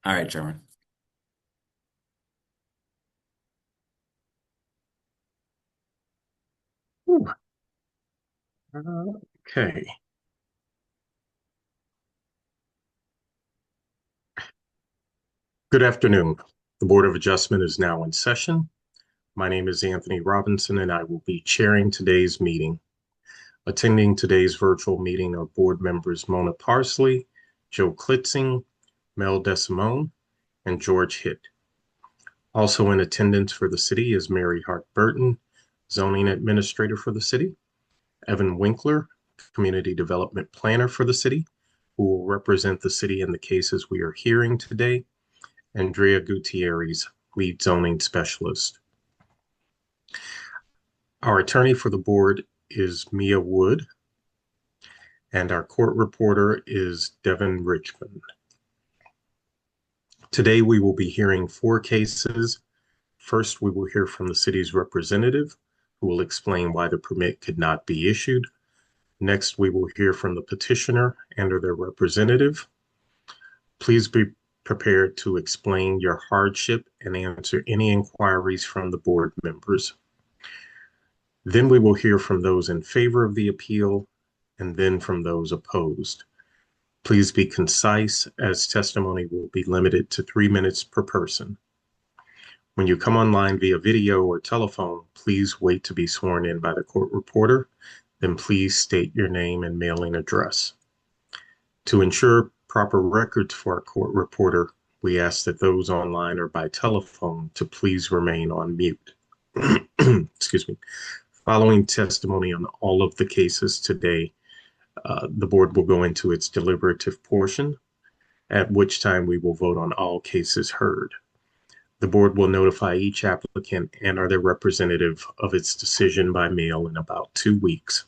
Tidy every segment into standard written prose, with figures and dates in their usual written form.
All right, Chairman. Whew. Okay. Good afternoon. The Board of Adjustment is now in session. My name is Anthony Robinson, and I will be chairing today's meeting. Attending today's virtual meeting are board members Mona Parsley, Joe Klitzing, Mel DeSimone, and George Hitt. Also in attendance for the city is Mary Hart Burton, Zoning Administrator for the city, Evan Winkler, Community Development Planner for the city, who will represent the city in the cases we are hearing today, Andrea Gutierrez, Lead Zoning Specialist. Our attorney for the board is Mia Wood, and our court reporter is Devin Richmond. Today we will be hearing 4 cases. First, we will hear from the city's representative, who will explain why the permit could not be issued. Next, we will hear from the petitioner and or their representative. Please be prepared to explain your hardship and answer any inquiries from the board members. Then we will hear from those in favor of the appeal and then from those opposed. Please be concise, as testimony will be limited to 3 minutes per person. When you come online via video or telephone, please wait to be sworn in by the court reporter. Then please state your name and mailing address. To ensure proper records for our court reporter, we ask that those online or by telephone to please remain on mute. Excuse me. Following testimony on all of the cases today, the board will go into its deliberative portion, at which time we will vote on all cases heard. The board will notify each applicant and or their representative of its decision by mail in about 2 weeks.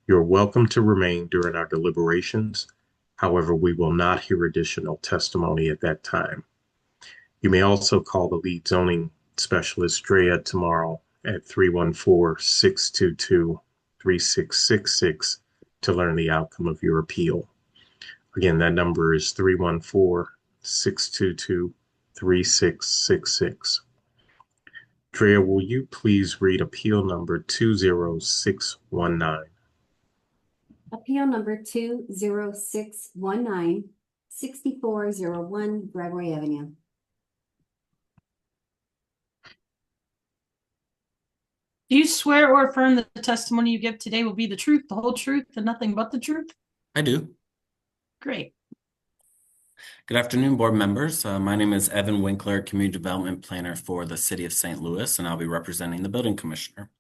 You're welcome to remain during our deliberations. However, we will not hear additional testimony at that time. You may also call the lead zoning specialist, Drea, tomorrow at 314-622-3666 to learn the outcome of your appeal. Again, that number is 314-622-3666. Drea, will you please read appeal number 20619? Appeal number 20619, 6401 Broadway Avenue. Do you swear or affirm that the testimony you give today will be the truth, the whole truth, and nothing but the truth? I do. Great. Good afternoon, board members. My name is Evan Winkler, Community Development Planner for the City of St. Louis, and I'll be representing the building commissioner.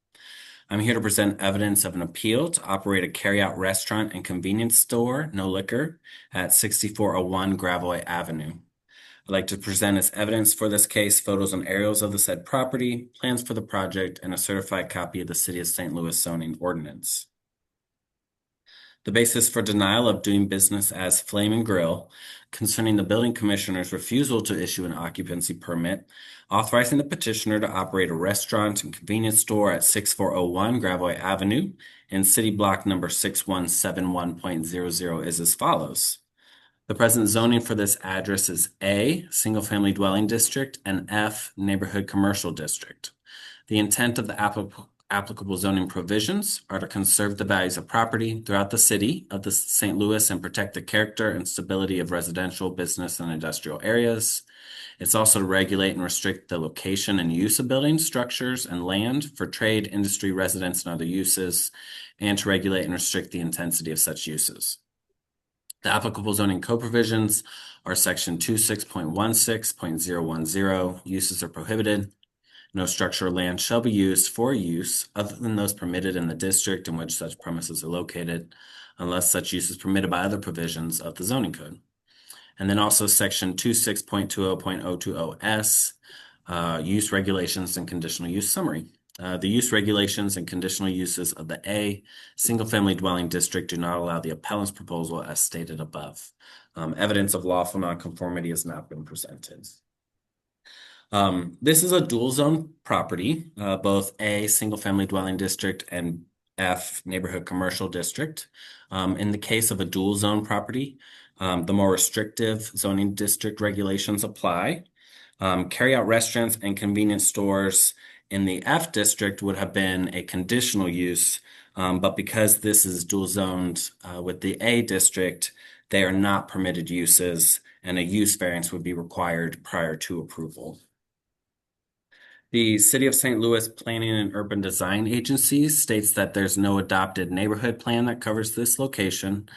I'm here to present evidence of an appeal to operate a carryout restaurant and convenience store, no liquor, at 6401 Gravois Avenue. I'd like to present as evidence for this case photos and aerials of the said property, plans for the project, and a certified copy of the City of St. Louis zoning ordinance. The basis for denial of doing business as Flame and Grill concerning the building commissioner's refusal to issue an occupancy permit, authorizing the petitioner to operate a restaurant and convenience store at 6401 Gravois Avenue in city block number 6171.00 is as follows. The present zoning for this address is A, single-family dwelling district, and F, neighborhood commercial district. The intent of the applicable zoning provisions are to conserve the values of property throughout the city of the St. Louis and protect the character and stability of residential, business, and industrial areas. It's also to regulate and restrict the location and use of buildings, structures, and land for trade, industry, residence, and other uses, and to regulate and restrict the intensity of such uses. The applicable zoning code provisions are section 26.16.010, uses are prohibited. No structure or land shall be used for use other than those permitted in the district in which such premises are located, unless such use is permitted by other provisions of the zoning code. And then also section 26.20.020S, use regulations and conditional use summary. The use regulations and conditional uses of the A single-family dwelling district do not allow the appellant's proposal as stated above. Evidence of lawful nonconformity has not been presented. This is a dual zone property, both A single-family dwelling district and F neighborhood commercial district. In the case of a dual zone property, The more restrictive zoning district regulations apply. Carryout restaurants and convenience stores in the F district would have been a conditional use, but because this is dual zoned with the A district, they are not permitted uses, and a use variance would be required prior to approval. The City of St. Louis Planning and Urban Design Agency states that there's no adopted neighborhood plan that covers this location.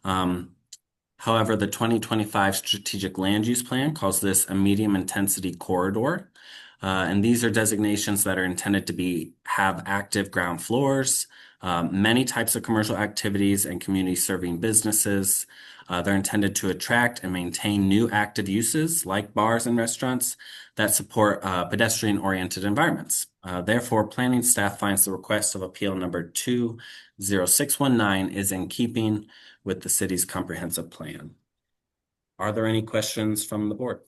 However, the 2025 Strategic Land Use Plan calls this a medium intensity corridor. And these are designations that are intended to have active ground floors, many types of commercial activities, and community serving businesses. They're intended to attract and maintain new active uses like bars and restaurants that support pedestrian-oriented environments. Therefore, planning staff finds the request of appeal number 20619 is in keeping with the city's comprehensive plan. Are there any questions from the board?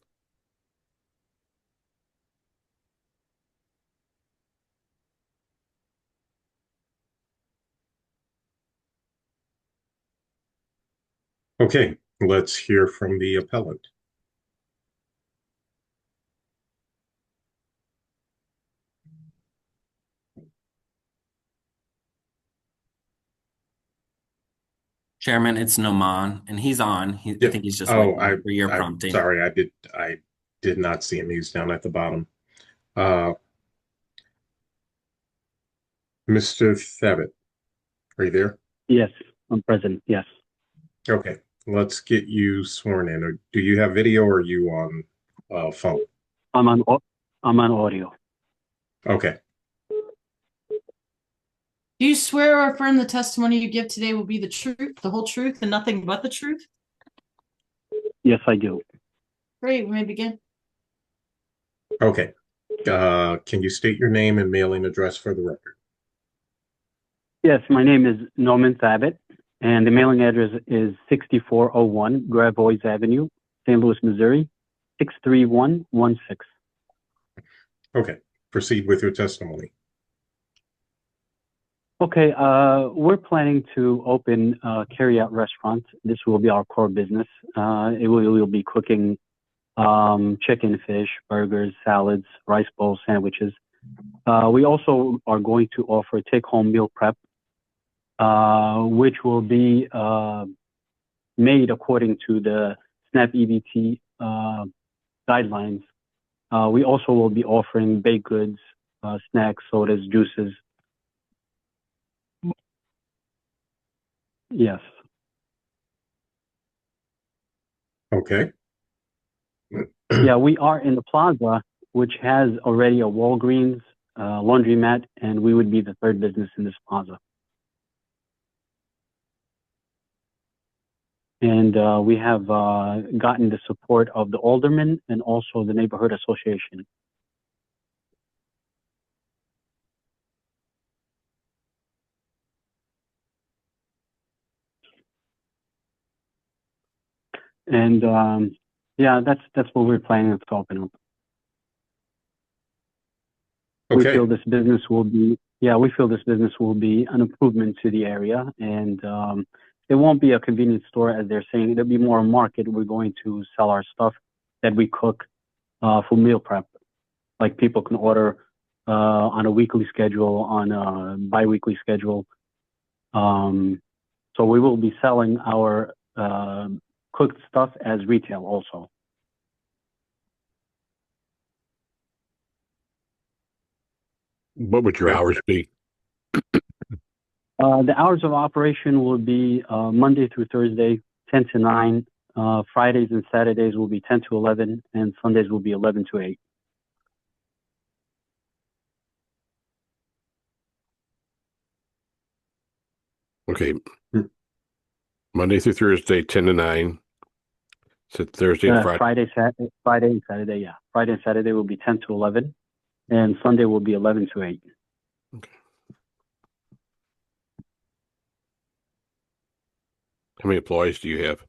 Okay, let's hear from the appellant. Chairman, it's Noman, and he's on. I Yeah. think he's just Oh, waiting for your I'm prompting. sorry, I did not see him. He's down at the bottom. Mr. Thabit, are you there? Yes, I'm present. Yes, Okay, let's get you sworn in. Do you have video or are you on phone? I'm on. I'm on audio. Okay, Do you swear or affirm the testimony you give today will be the truth, the whole truth, and nothing but the truth? Yes, I do. Great, we may begin. okay. Can you state your name and mailing address for the record? Yes, my name is Norman Thabit, and the mailing address is 6401 Gravois Avenue, St. Louis, Missouri, 63116. Okay, proceed with your testimony. Okay, we're planning to open a carryout restaurant. This will be our core business. We'll be cooking chicken, fish, burgers, salads, rice bowls, sandwiches. We also are going to offer take-home meal prep, which will be made according to the SNAP EBT guidelines. We also will be offering baked goods, snacks, sodas, juices. Yes. Okay. Yeah, we are in the plaza, which has already a Walgreens, laundromat, and we would be the third business in this plaza. And we have gotten the support of the alderman and also the neighborhood association. And yeah, that's what we're planning to open up. We Okay. feel this business will be, we feel this business will be an improvement to the area, and it won't be a convenience store as they're saying. It'll be more a market. We're going to sell our stuff that we cook for meal prep. Like people can order on a weekly schedule, on a bi-weekly schedule. So we will be selling our cooked stuff as retail also. What would your hours be? The hours of operation will be Monday through Thursday, 10 to 9. Fridays and Saturdays will be 10 to 11, and Sundays will be 11 to 8. Okay. Monday through Thursday, 10 to 9. So Thursday and Friday. Friday and Saturday, yeah. Friday and Saturday will be 10 to 11, and Sunday will be 11 to 8. Okay. How many employees do you have?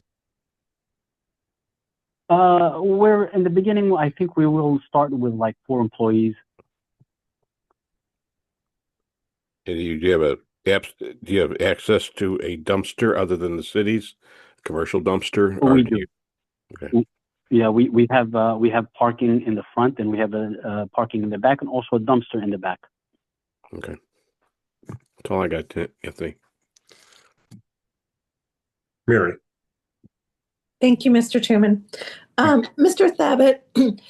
We're in the beginning. I think we will start with like 4 employees. And do you have access to a dumpster other than the city's commercial dumpster? Oh, Or we do do. you? Okay. Yeah, we have parking in the front, and we have a parking in the back, and also a dumpster in the back. Okay. That's all I got, Anthony. Mary. Thank you, Mr. Chairman. Mr. Thabit,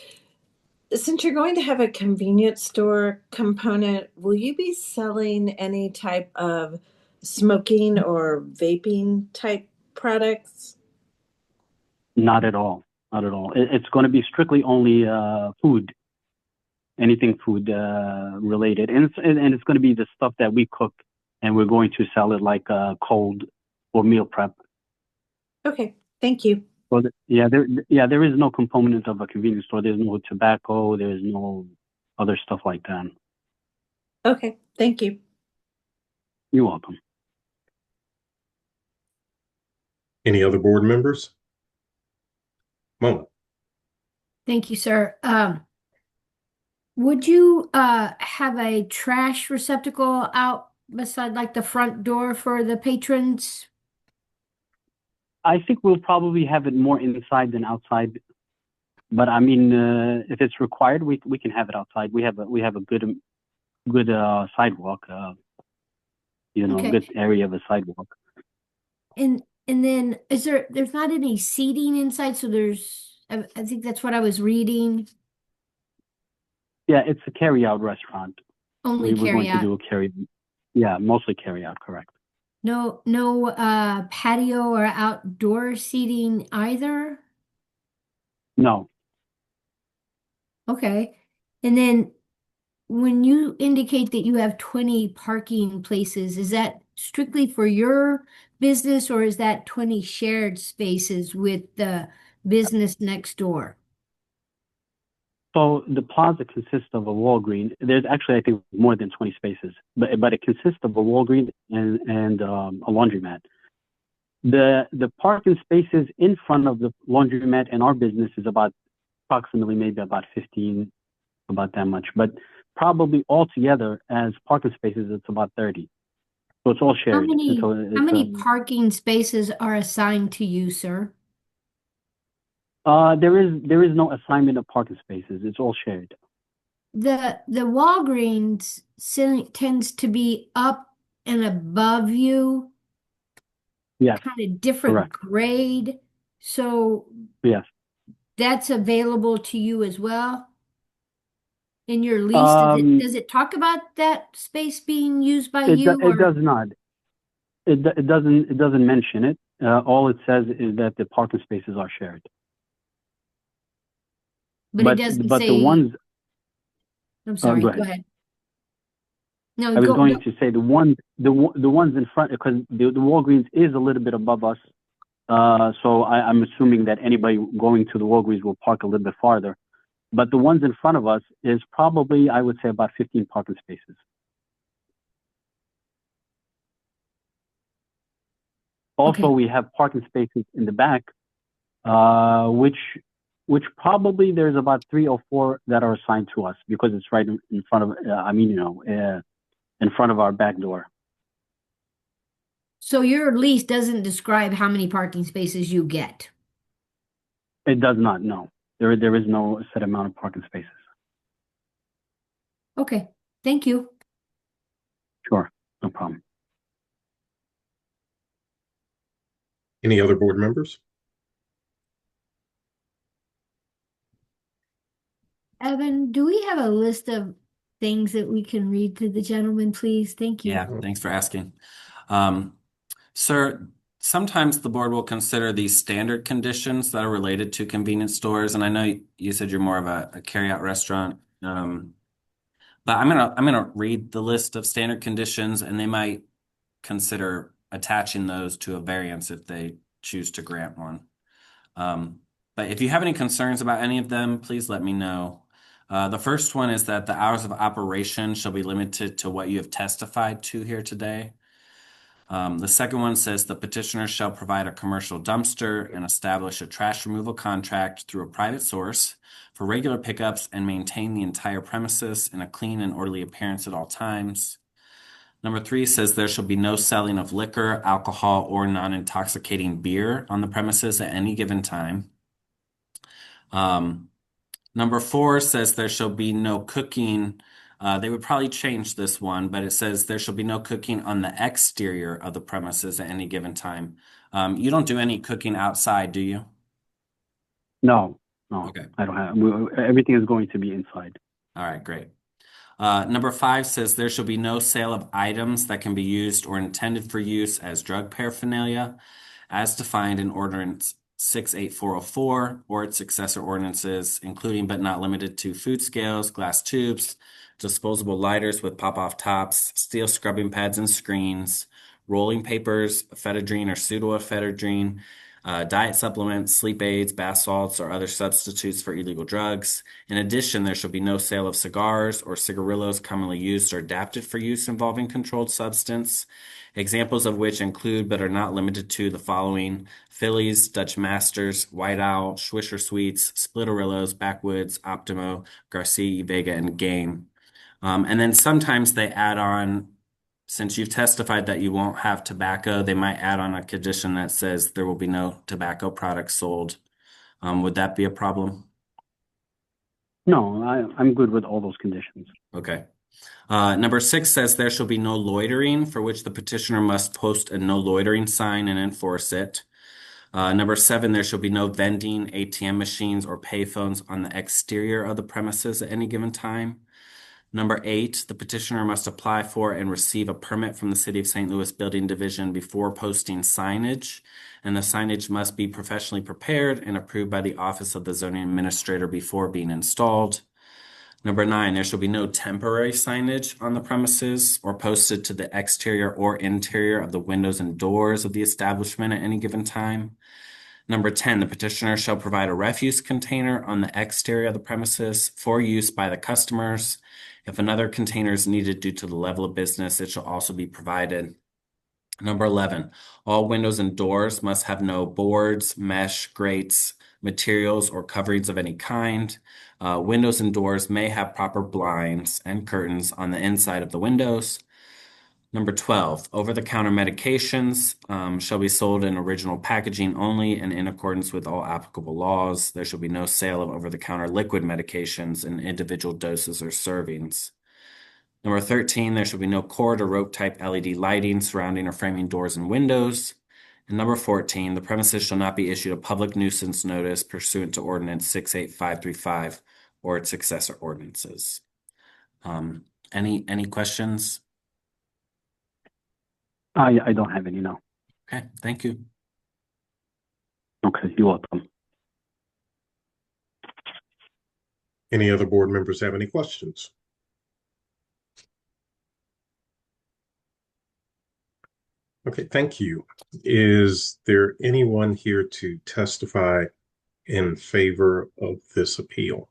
since you're going to have a convenience store component, will you be selling any type of smoking or vaping type products? Not at all. Not at all. It's going to be strictly only food, anything food related, and it's going to be the stuff that we cook, and we're going to sell it like cold or meal prep. Okay, thank you. Well, there is no component of a convenience store. There's no tobacco. There's no other stuff like that. Okay, thank you. You're welcome. Any other board members? Mona. Thank you, sir. Would you have a trash receptacle out beside like the front door for the patrons? I think we'll probably have it more inside than outside. But I mean, if it's required, we can have it outside. We have a good sidewalk. Okay. Good area of a sidewalk. And then there's not any seating inside, so I think that's what I was reading. Yeah, it's a carry-out restaurant. Only We're going carry to out. do a carry. Yeah, mostly carry-out, correct. No patio or outdoor seating either. No, Okay. And then when you indicate that you have 20 parking places, is that strictly for your business or is that 20 shared spaces with the business next door? so the plaza consists of a Walgreens. There's actually, I think, more than 20 spaces, but it consists of a Walgreens and a laundromat. The parking spaces in front of the laundromat and our business is about approximately maybe about 15, about that much. But probably altogether as parking spaces, it's about 30. So it's all shared. How many parking spaces are assigned to you, sir? There is no assignment of parking spaces. It's all shared. The Walgreens tends to be up and above you, Yes, kind of different correct. grade. So Yes. that's available to you as well in your lease. Does it talk about that space being used by you? It does not. It doesn't mention it. All it says is that the parking spaces are shared. But it doesn't but say. the ones. I'm sorry. go Go ahead. ahead. No, I was go. going to say the ones in front, because the Walgreens is a little bit above us. So I'm assuming that anybody going to the Walgreens will park a little bit farther. But the ones in front of us is probably, I would say, about 15 parking spaces. Also, Okay. we have parking spaces in the back, which probably there's about 3 or 4 that are assigned to us because it's right in front of, in front of our back door. So your lease doesn't describe how many parking spaces you get. It does not, no. There is no set amount of parking spaces. Okay. Thank you. Sure, no problem. Any other board members? Evan, do we have a list of things that we can read to the gentleman, please? Thank you. Yeah, thanks for asking. Sir, sometimes the board will consider these standard conditions that are related to convenience stores, and I know you said you're more of a carry-out restaurant, but I'm gonna read the list of standard conditions, and they might consider attaching those to a variance if they choose to grant one. But if you have any concerns about any of them, please let me know. The first one is that the hours of operation shall be limited to what you have testified to here today. The second one says the petitioner shall provide a commercial dumpster and establish a trash removal contract through a private source for regular pickups and maintain the entire premises in a clean and orderly appearance at all times. Number 3 says there shall be no selling of liquor, alcohol, or non-intoxicating beer on the premises at any given time. Number 4 says there shall be no cooking. They would probably change this one, but it says there shall be no cooking on the exterior of the premises at any given time. You don't do any cooking outside, do you? No, Okay. I don't have. Everything is going to be inside. All right, great. Number 5 says there shall be no sale of items that can be used or intended for use as drug paraphernalia, as defined in Ordinance 68404 or its successor ordinances, including but not limited to food scales, glass tubes, disposable lighters with pop-off tops, steel scrubbing pads and screens, rolling papers, ephedrine or pseudoephedrine, diet supplements, sleep aids, bath salts, or other substitutes for illegal drugs. In addition, there shall be no sale of cigars or cigarillos commonly used or adapted for use involving controlled substance, examples of which include but are not limited to the following: Phillies, Dutch Masters, White Owl, Swisher Sweets, Splitterillos, Backwoods, Optimo, Garcia y Vega, and Game. And then sometimes they add on, since you've testified that you won't have tobacco, they might add on a condition that says there will be no tobacco products sold. Would that be a problem? No, I'm good with all those conditions. Okay. Number 6 says there shall be no loitering, for which the petitioner must post a no loitering sign and enforce it. Number 7, there shall be no vending, ATM machines, or payphones on the exterior of the premises at any given time. Number 8, the petitioner must apply for and receive a permit from the City of St. Louis Building Division before posting signage, and the signage must be professionally prepared and approved by the Office of the Zoning Administrator before being installed. Number 9, there shall be no temporary signage on the premises or posted to the exterior or interior of the windows and doors of the establishment at any given time. Number 10, the petitioner shall provide a refuse container on the exterior of the premises for use by the customers. If another container is needed due to the level of business, it shall also be provided. Number 11, all windows and doors must have no boards, mesh, grates, materials, or coverings of any kind. Windows and doors may have proper blinds and curtains on the inside of the windows. Number 12, over-the-counter medications shall be sold in original packaging only and in accordance with all applicable laws. There shall be no sale of over-the-counter liquid medications in individual doses or servings. Number 13, there shall be no cord or rope type LED lighting surrounding or framing doors and windows. And number 14, the premises shall not be issued a public nuisance notice pursuant to Ordinance 68535 or its successor ordinances. Any questions? I don't have any now. Okay, thank you. Okay, you're welcome. Any other board members have any questions? Okay, thank you. Is there anyone here to testify in favor of this appeal?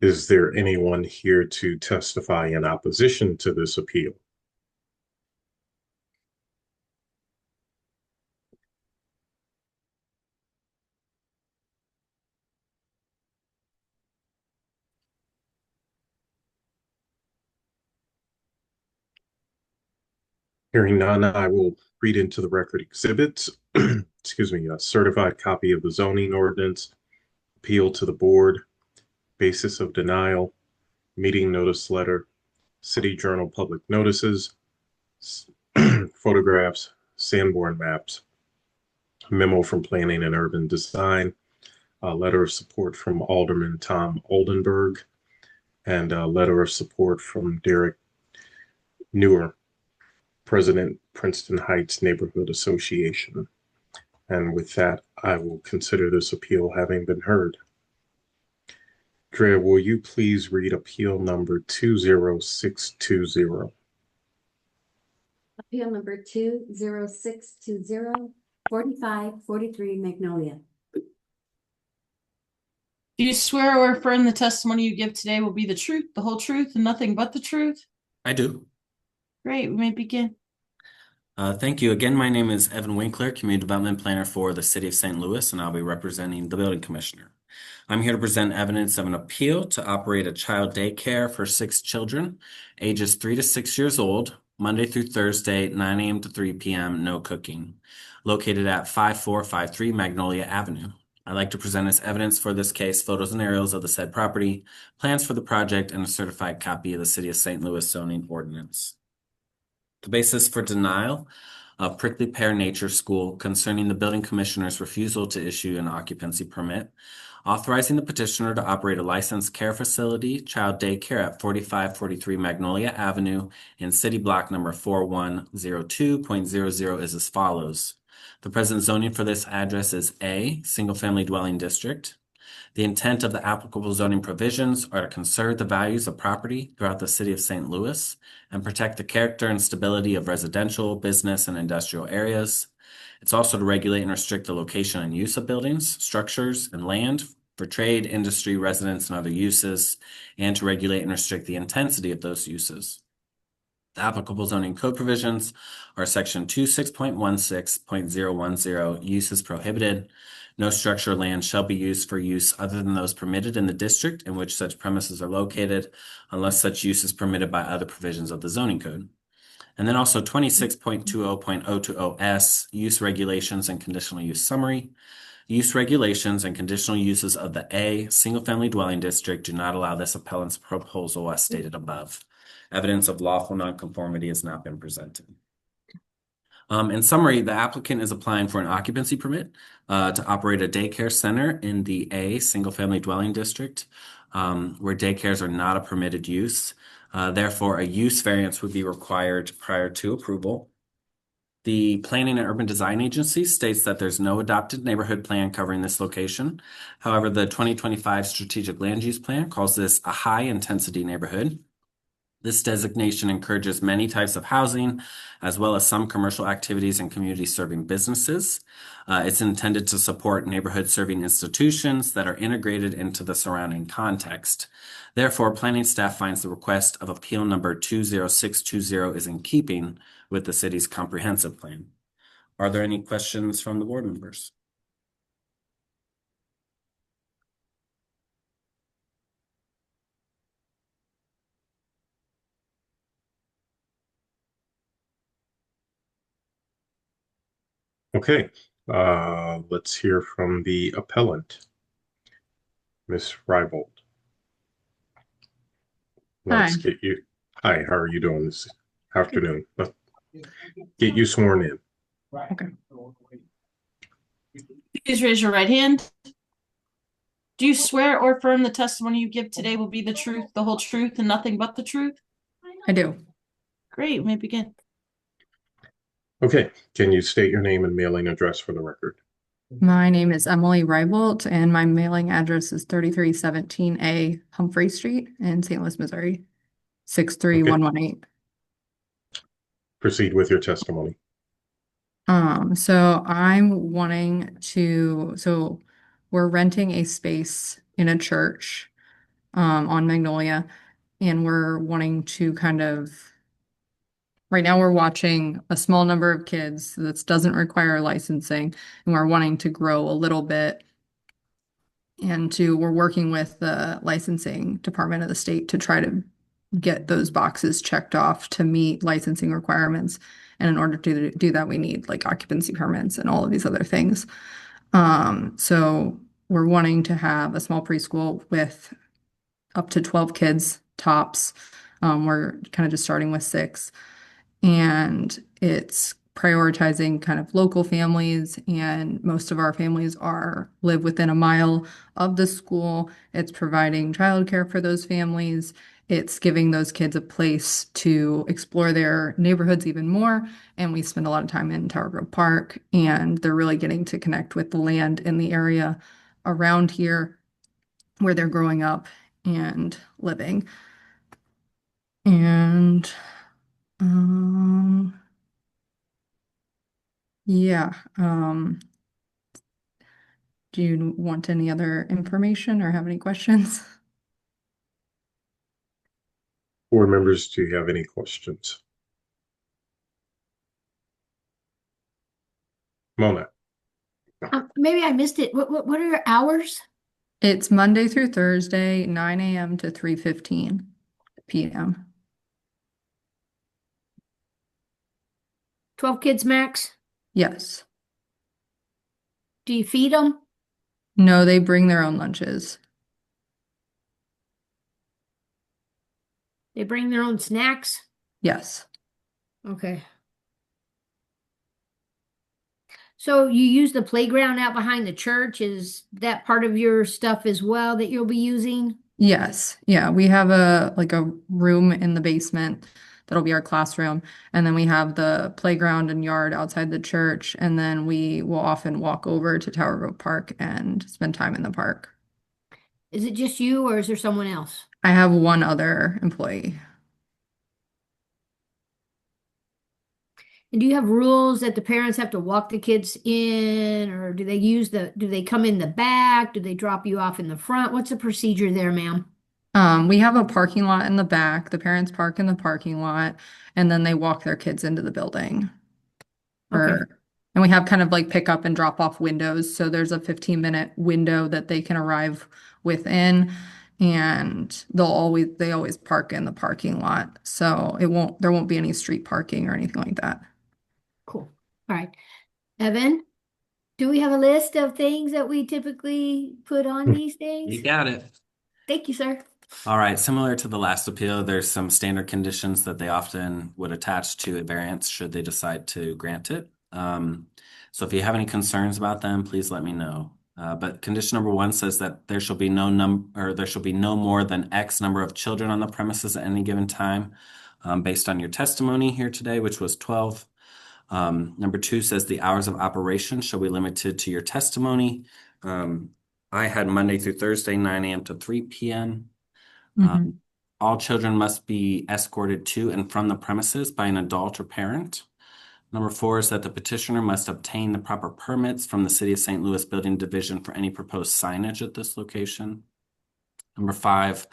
Is there anyone here to testify in opposition to this appeal? Hearing none, I will read into the record exhibits. Excuse me, a certified copy of the zoning ordinance, appeal to the board, basis of denial, meeting notice letter, City Journal public notices, photographs, Sanborn maps, memo from Planning and Urban Design, a letter of support from Alderman Tom Oldenburg, and a letter of support from Derek Newer, President, Princeton Heights Neighborhood Association. And with that, I will consider this appeal having been heard. Drea, will you please read appeal number 20620? Appeal number 20620, 4543 Magnolia. Do you swear or affirm the testimony you give today will be the truth, the whole truth, and nothing but the truth? I do. Great, we may begin. Thank you. Again, my name is Evan Winkler, Community Development Planner for the City of St. Louis, and I'll be representing the Building Commissioner. I'm here to present evidence of an appeal to operate a child daycare for 6 children, ages 3 to 6 years old, Monday through Thursday, 9 a.m. to 3 p.m., no cooking, located at 5453 Magnolia Avenue. I'd like to present as evidence for this case photos and aerials of the said property, plans for the project, and a certified copy of the City of St. Louis zoning ordinance. The basis for denial of Prickly Pear Nature School concerning the building commissioner's refusal to issue an occupancy permit, authorizing the petitioner to operate a licensed care facility, child daycare at 4543 Magnolia Avenue in city block number 4102.00 is as follows. The present zoning for this address is A, single-family dwelling district. The intent of the applicable zoning provisions are to conserve the values of property throughout the city of St. Louis and protect the character and stability of residential, business, and industrial areas. It's also to regulate and restrict the location and use of buildings, structures, and land for trade, industry, residence, and other uses, and to regulate and restrict the intensity of those uses. The applicable zoning code provisions are section 26.16.010, uses prohibited. No structure or land shall be used for use other than those permitted in the district in which such premises are located, unless such use is permitted by other provisions of the zoning code. And then also 26.20.020S, use regulations and conditional use summary. Use regulations and conditional uses of the A single-family dwelling district do not allow this appellant's proposal as stated above. Evidence of lawful nonconformity has not been presented. In summary, the applicant is applying for an occupancy permit to operate a daycare center in the A single-family dwelling district, where daycares are not a permitted use. Therefore, a use variance would be required prior to approval. The Planning and Urban Design Agency states that there's no adopted neighborhood plan covering this location. However, the 2025 Strategic Land Use Plan calls this a high-intensity neighborhood. This designation encourages many types of housing, as well as some commercial activities and community-serving businesses. It's intended to support neighborhood-serving institutions that are integrated into the surrounding context. Therefore, planning staff finds the request of appeal number 20620 is in keeping with the city's comprehensive plan. Are there any questions from the board members? Okay, let's hear from the appellant, Ms. Rybold. Let's Hi. get you. Hi, how are you doing this afternoon? Let's get you sworn in. Okay. Please raise your right hand. Do you swear or affirm the testimony you give today will be the truth, the whole truth, and nothing but the truth? I do. Great, we may begin. Okay, can you state your name and mailing address for the record? My name is Emily Rybolt, and my mailing address is 3317A Humphrey Street in St. Louis, Missouri, 63118. Proceed with your testimony. So I'm wanting to, so we're renting a space in a church, on Magnolia, and we're wanting to kind of, right now we're watching a small number of kids that doesn't require licensing, and we're wanting to grow a little bit. And we're working with the licensing department of the state to try to get those boxes checked off to meet licensing requirements. And in order to do that, we need like occupancy permits and all of these other things. So we're wanting to have a small preschool with up to 12 kids tops. We're kind of just starting with 6, and it's prioritizing kind of local families, and most of our families live within a mile of the school. It's providing childcare for those families. It's giving those kids a place to explore their neighborhoods even more. And we spend a lot of time in Tower Grove Park, and they're really getting to connect with the land in the area around here where they're growing up and living. And yeah, do you want any other information or have any questions? Board members, do you have any questions? Mona. Maybe I missed it. What are your hours? It's Monday through Thursday, 9 a.m. to 3:15 p.m. 12 kids max? Yes. Do you feed them? No, they bring their own lunches. They bring their own snacks? Yes. Okay. So you use the playground out behind the church? Is that part of your stuff as well that you'll be using? Yes. Yeah, we have a room in the basement that'll be our classroom, and then we have the playground and yard outside the church, and then we will often walk over to Tower Grove Park and spend time in the park. Is it just you or is there someone else? I have one other employee. And do you have rules that the parents have to walk the kids in, or do they come in the back? Do they drop you off in the front? What's the procedure there, ma'am? We have a parking lot in the back. The parents park in the parking lot, and then they walk their kids into the building. Okay. And we have kind of like pick up and drop off windows. So there's a 15-minute window that they can arrive within, and they always park in the parking lot. So there won't be any street parking or anything like that. Cool. All right. Evan, do we have a list of things that we typically put on these things? You got it. Thank you, sir. All right, similar to the last appeal, there's some standard conditions that they often would attach to a variance should they decide to grant it. So if you have any concerns about them, please let me know. But condition number 1 says that there shall be no more than X number of children on the premises at any given time, based on your testimony here today, which was 12. Number 2 says the hours of operation shall be limited to your testimony. I had Monday through Thursday, 9 a.m. to 3 p.m. All children must be escorted to and from the premises by an adult or parent. Number 4 is that the petitioner must obtain the proper permits from the City of St. Louis Building Division for any proposed signage at this location. Number 5,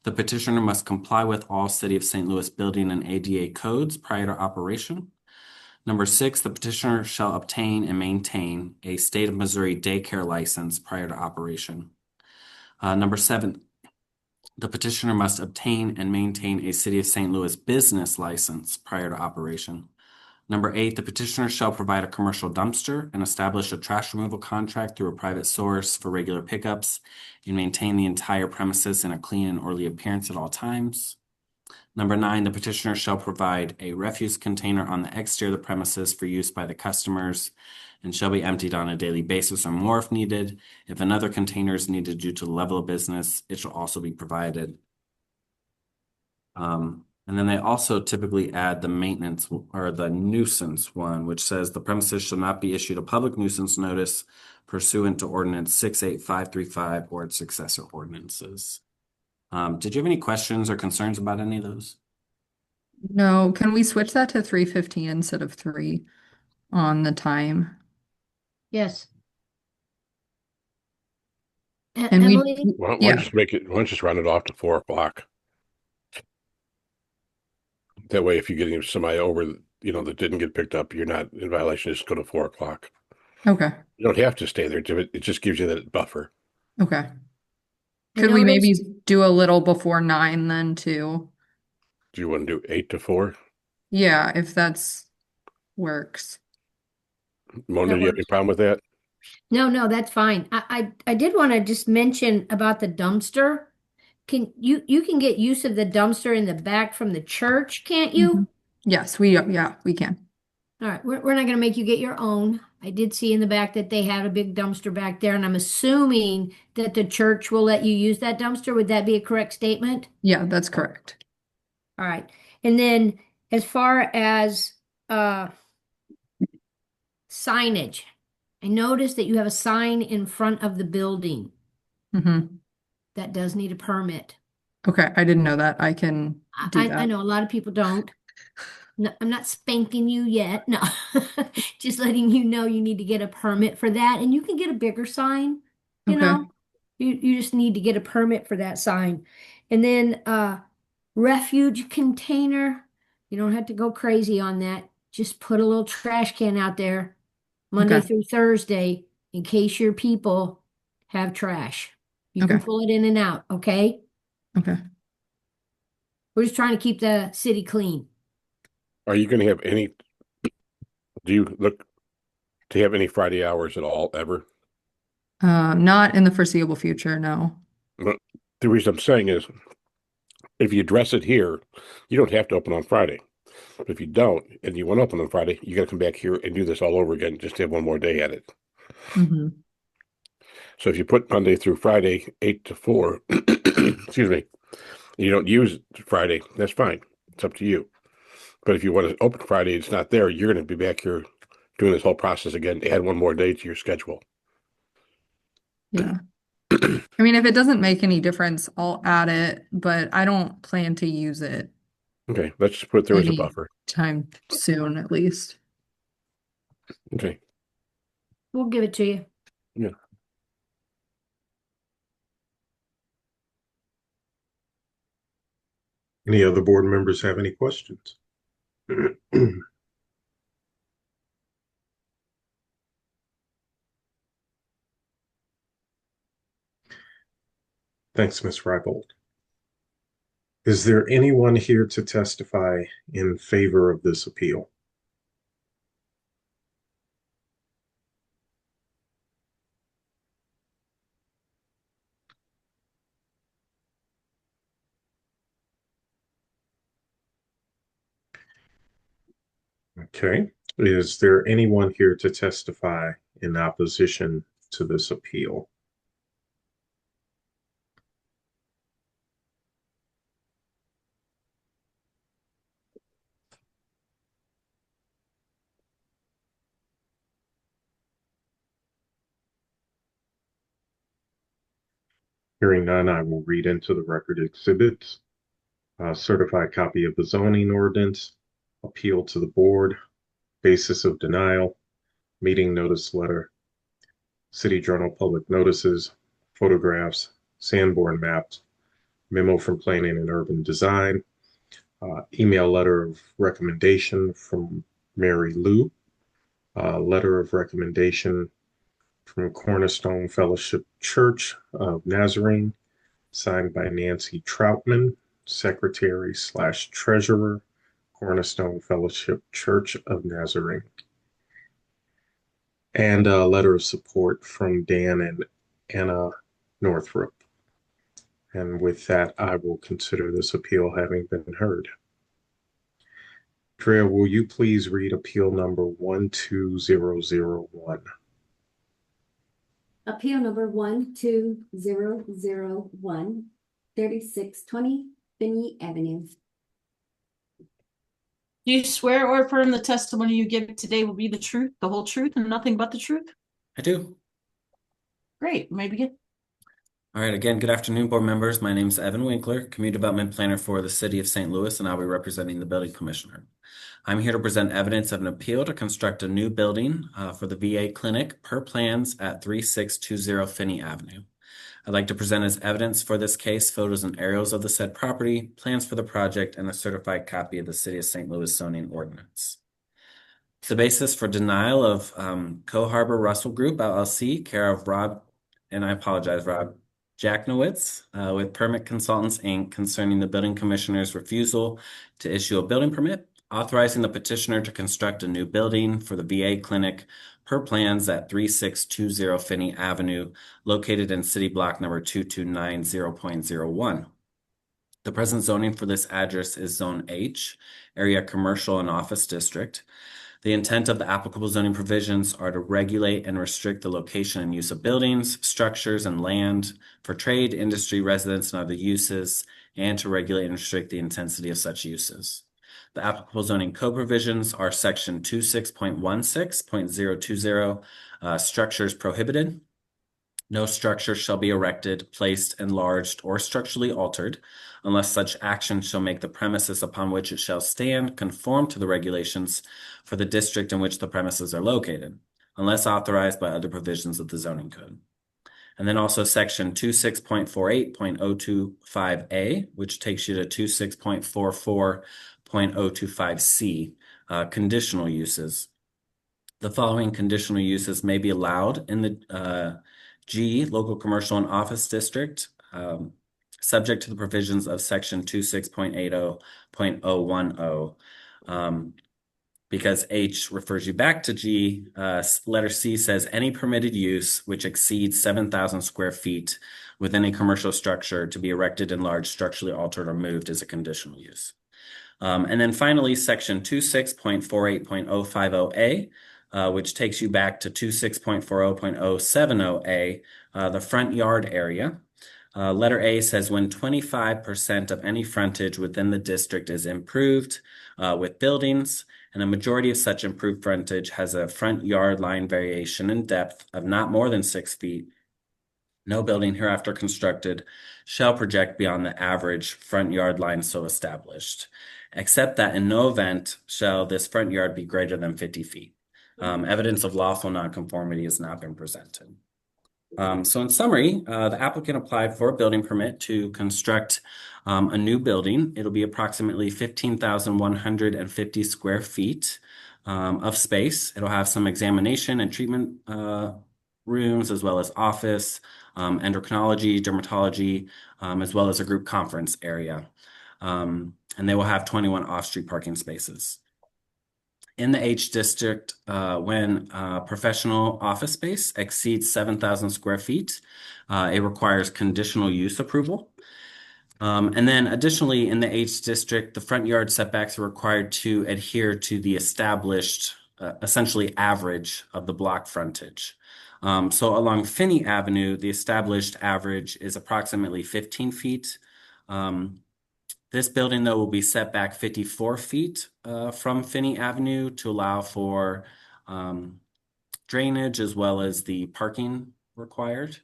the petitioner must comply with all City of St. Louis building and ADA codes prior to operation. Number 6, the petitioner shall obtain and maintain a State of Missouri daycare license prior to operation. Number 7, the petitioner must obtain and maintain a City of St. Louis business license prior to operation. Number 8, the petitioner shall provide a commercial dumpster and establish a trash removal contract through a private source for regular pickups and maintain the entire premises in a clean and orderly appearance at all times. Number 9, the petitioner shall provide a refuse container on the exterior of the premises for use by the customers and shall be emptied on a daily basis or more if needed. If another container is needed due to the level of business, it shall also be provided. And then they also typically add the maintenance or the nuisance one, which says the premises shall not be issued a public nuisance notice pursuant to Ordinance 68535 or its successor ordinances. Did you have any questions or concerns about any of those? No, can we switch that to 3:15 instead of 3 on the time? Yes. And we- Emily? Why don't Yeah. why don't you just round it off to 4 o'clock? That way, if you get somebody over, that didn't get picked up, you're not in violation. Just go to 4 o'clock. Okay. You don't have to stay there. It just gives you that buffer. Okay. I Could we maybe noticed- do a little before 9 then too? Do you want to do 8 to 4? Yeah, if that's works. Mona, That do you have any works. problem with that? No, that's fine. I did want to just mention about the dumpster. You can get use of the dumpster in the back from the church, can't you? Mhm. Yes, we can. All right, we're not going to make you get your own. I did see in the back that they had a big dumpster back there, and I'm assuming that the church will let you use that dumpster. Would that be a correct statement? Yeah, that's correct. All right. And then as far as signage, I noticed that you have a sign in front of the building Mm-hmm. that does need a permit. Okay, I didn't know that. I can do I that. know a lot of people don't. No, I'm not spanking you yet. No, just letting you know you need to get a permit for that. And you can get a bigger sign, you Okay. know. You just need to get a permit for that sign. And then refuge container. You don't have to go crazy on that. Just put a little trash can out there. Monday Okay. through Thursday, in case your people have trash. You can Okay. pull it in and out, okay? Okay. We're just trying to keep the city clean. Are you going to have any, do you look to have any Friday hours at all ever? Not in the foreseeable future, no. But the reason I'm saying is if you address it here, you don't have to open on Friday. But if you don't, and you want to open on Friday, you got to come back here and do this all over again, just to have one more day at it. Mm-hmm. So if you put Monday through Friday, 8 to 4, excuse me, you don't use Friday, that's fine. It's up to you. But if you want to open Friday, it's not there, you're going to be back here doing this whole process again, add one more day to your schedule. Yeah. I mean, if it doesn't make any difference, I'll add it, but I don't plan to use it Okay, let's just put there as a any buffer. time soon, at least. Okay. We'll give it to you. Yeah. Any other board members have any questions? Thanks, Ms. Rybold. Is there anyone here to testify in favor of this appeal? Okay. Is there anyone here to testify in opposition to this appeal? Hearing none, I will read into the record exhibits. Certified copy of the zoning ordinance, appeal to the board, basis of denial, meeting notice letter, City Journal public notices, photographs, Sanborn maps, memo from planning and urban design, email letter of recommendation from Mary Lou, letter of recommendation from Cornerstone Fellowship Church of Nazarene, signed by Nancy Troutman, Secretary/Treasurer, Cornerstone Fellowship Church of Nazarene. And a letter of support from Dan and Anna Northrop. And with that, I will consider this appeal having been heard. Drea, will you please read appeal number 12001? Appeal number 12001, 3620 Finney Avenue. Do you swear or affirm the testimony you give today will be the truth, the whole truth, and nothing but the truth? I do. Great, maybe get. All right, again, good afternoon, board members. My name is Evan Winkler, Community Development Planner for the City of St. Louis, and I'll be representing the Building Commissioner. I'm here to present evidence of an appeal to construct a new building for the VA clinic per plans at 3620 Finney Avenue. I'd like to present as evidence for this case photos and aerials of the said property, plans for the project, and a certified copy of the City of St. Louis zoning ordinance. It's the basis for denial of Co-Harbor Russell Group, LLC, care of Rob, and I apologize, Rob Jacknowitz, with Permit Consultants, Inc., concerning the building commissioner's refusal to issue a building permit, authorizing the petitioner to construct a new building for the VA clinic per plans at 3620 Finney Avenue, located in city block number 2290.01. The present zoning for this address is Zone H, Area Commercial and Office District. The intent of the applicable zoning provisions are to regulate and restrict the location and use of buildings, structures, and land for trade, industry, residence, and other uses, and to regulate and restrict the intensity of such uses. The applicable zoning code provisions are section 26.16.020, structures prohibited. No structure shall be erected, placed, enlarged, or structurally altered unless such action shall make the premises upon which it shall stand conform to the regulations for the district in which the premises are located, unless authorized by other provisions of the zoning code. And then also section 26.48.025A, which takes you to 26.44.025C, conditional uses. The following conditional uses may be allowed in the G, local commercial and office district, subject to the provisions of section 26.80.010. Because H refers you back to G, letter C says any permitted use which exceeds 7,000 square feet within a commercial structure to be erected, enlarged, structurally altered, or moved is a conditional use. And then finally, section 26.48.050A, which takes you back to 26.40.070A, the front yard area. Letter A says when 25% of any frontage within the district is improved with buildings, and a majority of such improved frontage has a front yard line variation in depth of not more than 6 feet, no building hereafter constructed shall project beyond the average front yard line so established, except that in no event shall this front yard be greater than 50 feet. Evidence of lawful nonconformity has not been presented. So in summary, the applicant applied for a building permit to construct a new building. It'll be approximately 15,150 square feet of space. It'll have some examination and treatment rooms, as well as office, endocrinology, dermatology, as well as a group conference area. And they will have 21 off-street parking spaces. In the H district, when professional office space exceeds 7,000 square feet, it requires conditional use approval. And then additionally, in the H district, the front yard setbacks are required to adhere to the established, essentially average of the block frontage. So along Finney Avenue, the established average is approximately 15 feet. This building, though, will be set back 54 feet from Finney Avenue to allow for drainage as well as the parking required.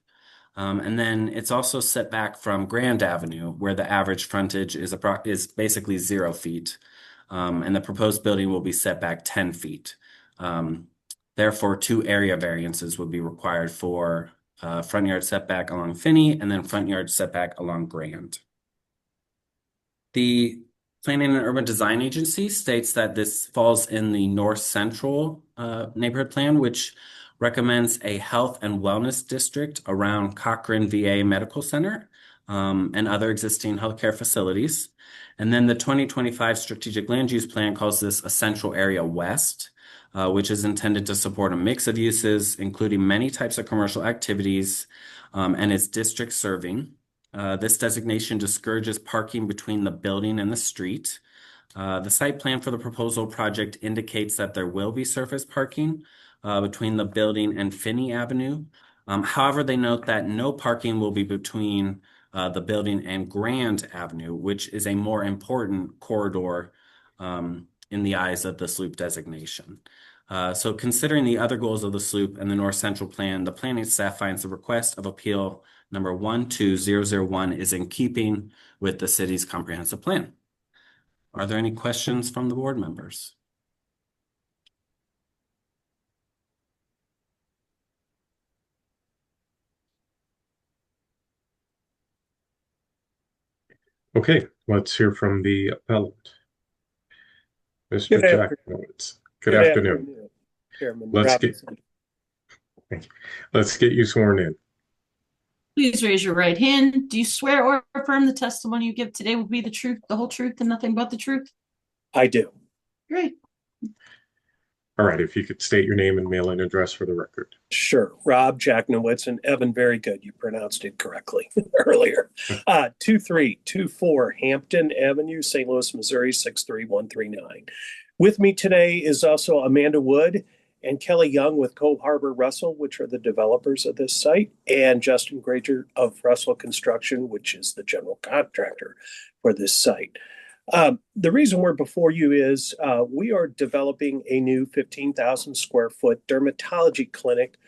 And then it's also set back from Grand Avenue, where the average frontage is basically 0 feet. And the proposed building will be set back 10 feet. Therefore, 2 area variances would be required for front yard setback along Finney and then front yard setback along Grand. The Planning and Urban Design Agency states that this falls in the North Central neighborhood plan, which recommends a health and wellness district around Cochrane VA Medical Center and other existing healthcare facilities. And then the 2025 Strategic Land Use Plan calls this a Central Area West, which is intended to support a mix of uses, including many types of commercial activities, and is district serving. This designation discourages parking between the building and the street. The site plan for the proposal project indicates that there will be surface parking between the building and Finney Avenue. However, they note that no parking will be between the building and Grand Avenue, which is a more important corridor in the eyes of the SLOOP designation. So considering the other goals of the SLOOP and the North Central Plan, the planning staff finds the request of appeal number 12001 is in keeping with the city's comprehensive plan. Are there any questions from the board members? Okay, let's hear from the appellant. Mr. Good Jackowitz. Good afternoon. Chairman Let's Robinson. get you sworn in. Please raise your right hand. Do you swear or affirm the testimony you give today will be the truth, the whole truth, and nothing but the truth? I do. Great. All right, if you could state your name and mailing address for the record. Sure. Rob Jacknowitz, and Evan, very good. You pronounced it correctly earlier. 2324 Hampton Avenue, St. Louis, Missouri, 63139. With me today is also Amanda Wood and Kelly Young with Cove Harbor Russell, which are the developers of this site, and Justin Granger of Russell Construction, which is the general contractor for this site. The reason we're before you is we are developing a new 15,000 square foot dermatology clinic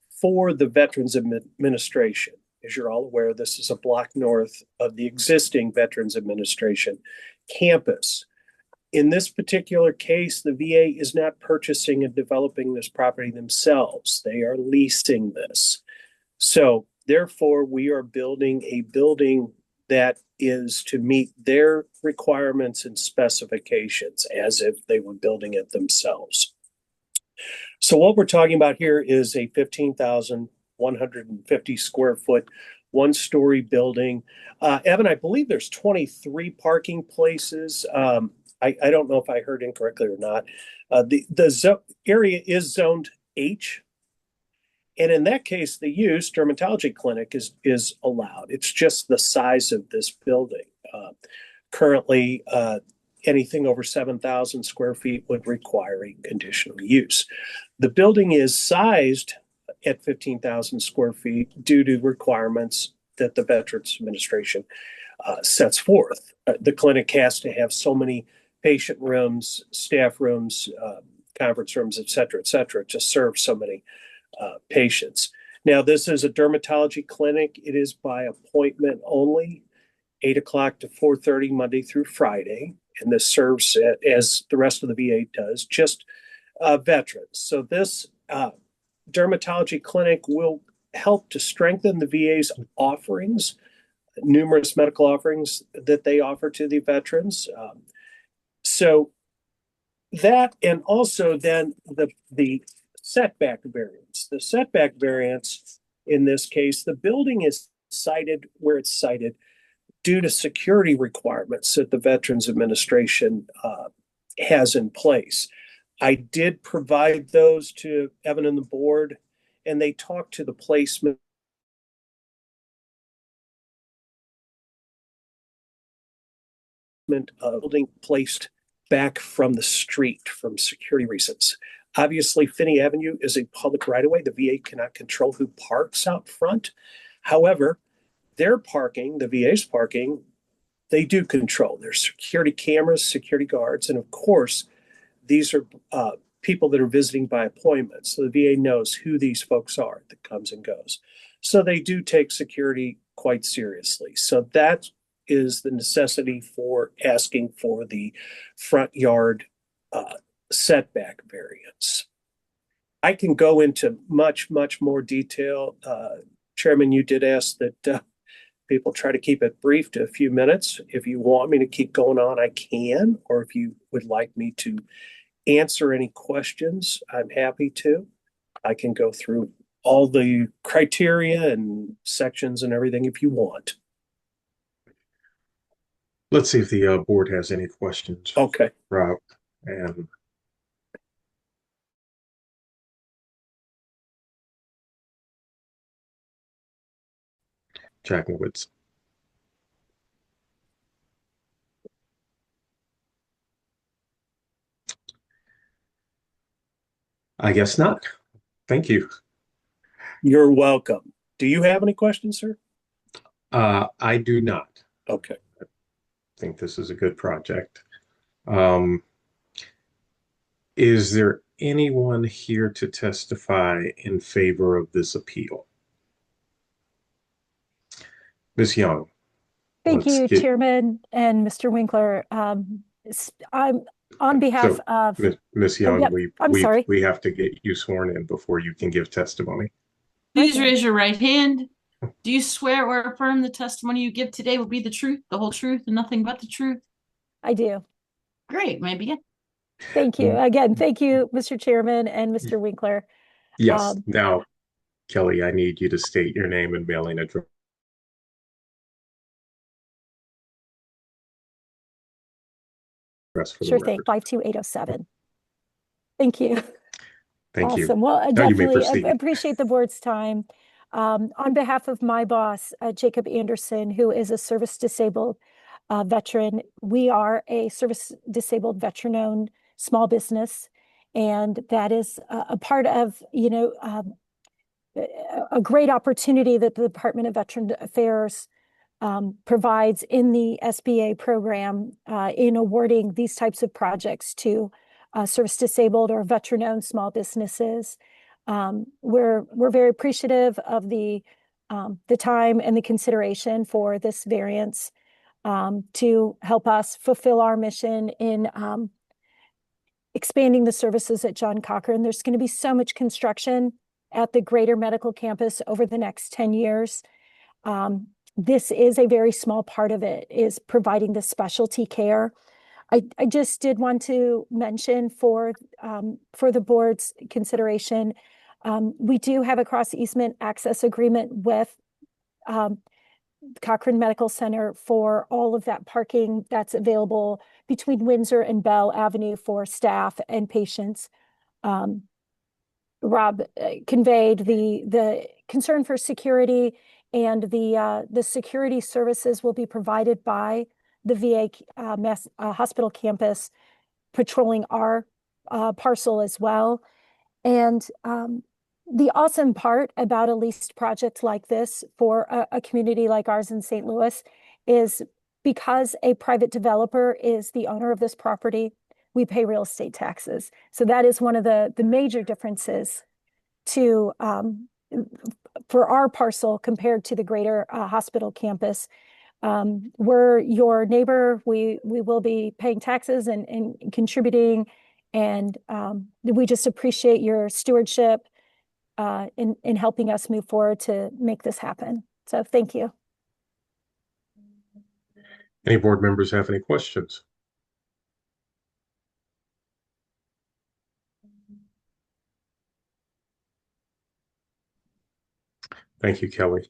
for the Veterans Administration. As you're all aware, this is a block north of the existing Veterans Administration campus. In this particular case, the VA is not purchasing and developing this property themselves. They are leasing this. So therefore, we are building a building that is to meet their requirements and specifications as if they were building it themselves. So what we're talking about here is a 15,150 square foot, one-story building. Evan, I believe there's 23 parking places. I don't know if I heard incorrectly or not. The area is zoned H. And in that case, the use dermatology clinic is allowed. It's just the size of this building. Currently, anything over 7,000 square feet would require a conditional use. The building is sized at 15,000 square feet due to requirements that the Veterans Administration sets forth. The clinic has to have so many patient rooms, staff rooms, conference rooms, et cetera, to serve so many patients. Now, this is a dermatology clinic. It is by appointment only, 8 o'clock to 4:30 Monday through Friday. And this serves, as the rest of the VA does, just veterans. So this dermatology clinic will help to strengthen the VA's offerings, numerous medical offerings that they offer to the veterans. So that, and also then the setback variance. The setback variance, in this case, the building is cited where it's cited due to security requirements that the Veterans Administration has in place. I did provide those to Evan and the board, and they talked to the placement of building placed back from the street from security reasons. Obviously, Finney Avenue is a public right-of-way. The VA cannot control who parks out front. However, their parking, the VA's parking, they do control. There's security cameras, security guards, and of course, these are people that are visiting by appointment. So the VA knows who these folks are that comes and goes. So they do take security quite seriously. So that is the necessity for asking for the front yard setback variance. I can go into much more detail. Chairman, you did ask that people try to keep it brief to a few minutes. If you want me to keep going on, I can, or if you would like me to answer any questions, I'm happy to. I can go through all the criteria and sections and everything if you want. Let's see if the board has any questions. Okay. Rob and Jackenwitz. I guess not. Thank you. You're welcome. Do you have any questions, sir? I do not. Okay. I think this is a good project. Is there anyone here to testify in favor of this appeal? Ms. Young. Thank you, Chairman and Mr. Winkler. I'm on behalf of Ms. Young, yep, sorry. We have to get you sworn in before you can give testimony. Please raise your right hand. Do you swear or affirm the testimony you give today will be the truth, the whole truth, and nothing but the truth? I do. Great, may I begin? Thank you. Again, thank you, Mr. Chairman and Mr. Winkler. Yes. Now, Kelly, I need you to state your name and mailing address. Sure thing, 52807. Thank you. Thank you. Awesome. Well, I Now you may definitely proceed. appreciate the board's time. On behalf of my boss, Jacob Anderson, who is a service-disabled veteran, we are a service-disabled veteran-owned small business, and that is a part of, a great opportunity that the Department of Veteran Affairs provides in the SBA program in awarding these types of projects to service-disabled or veteran-owned small businesses. We're very appreciative of the time and the consideration for this variance to help us fulfill our mission in expanding the services at John Cochrane. There's going to be so much construction at the Greater Medical Campus over the next 10 years. This is a very small part of it, is providing the specialty care I just did want to mention for the board's consideration, we do have a cross easement access agreement with Cochrane Medical Center for all of that parking that's available between Windsor and Bell Avenue for staff and patients. Rob conveyed the concern for security, and the security services will be provided by the VA hospital campus patrolling our parcel as well. And the awesome part about a leased project like this for a community like ours in St. Louis is because a private developer is the owner of this property, we pay real estate taxes. So that is one of the major differences to for our parcel compared to the greater hospital campus. We're your neighbor. We will be paying taxes and contributing, and we just appreciate your stewardship in helping us move forward to make this happen. So thank you. Any board members have any questions? Thank you, Kelly.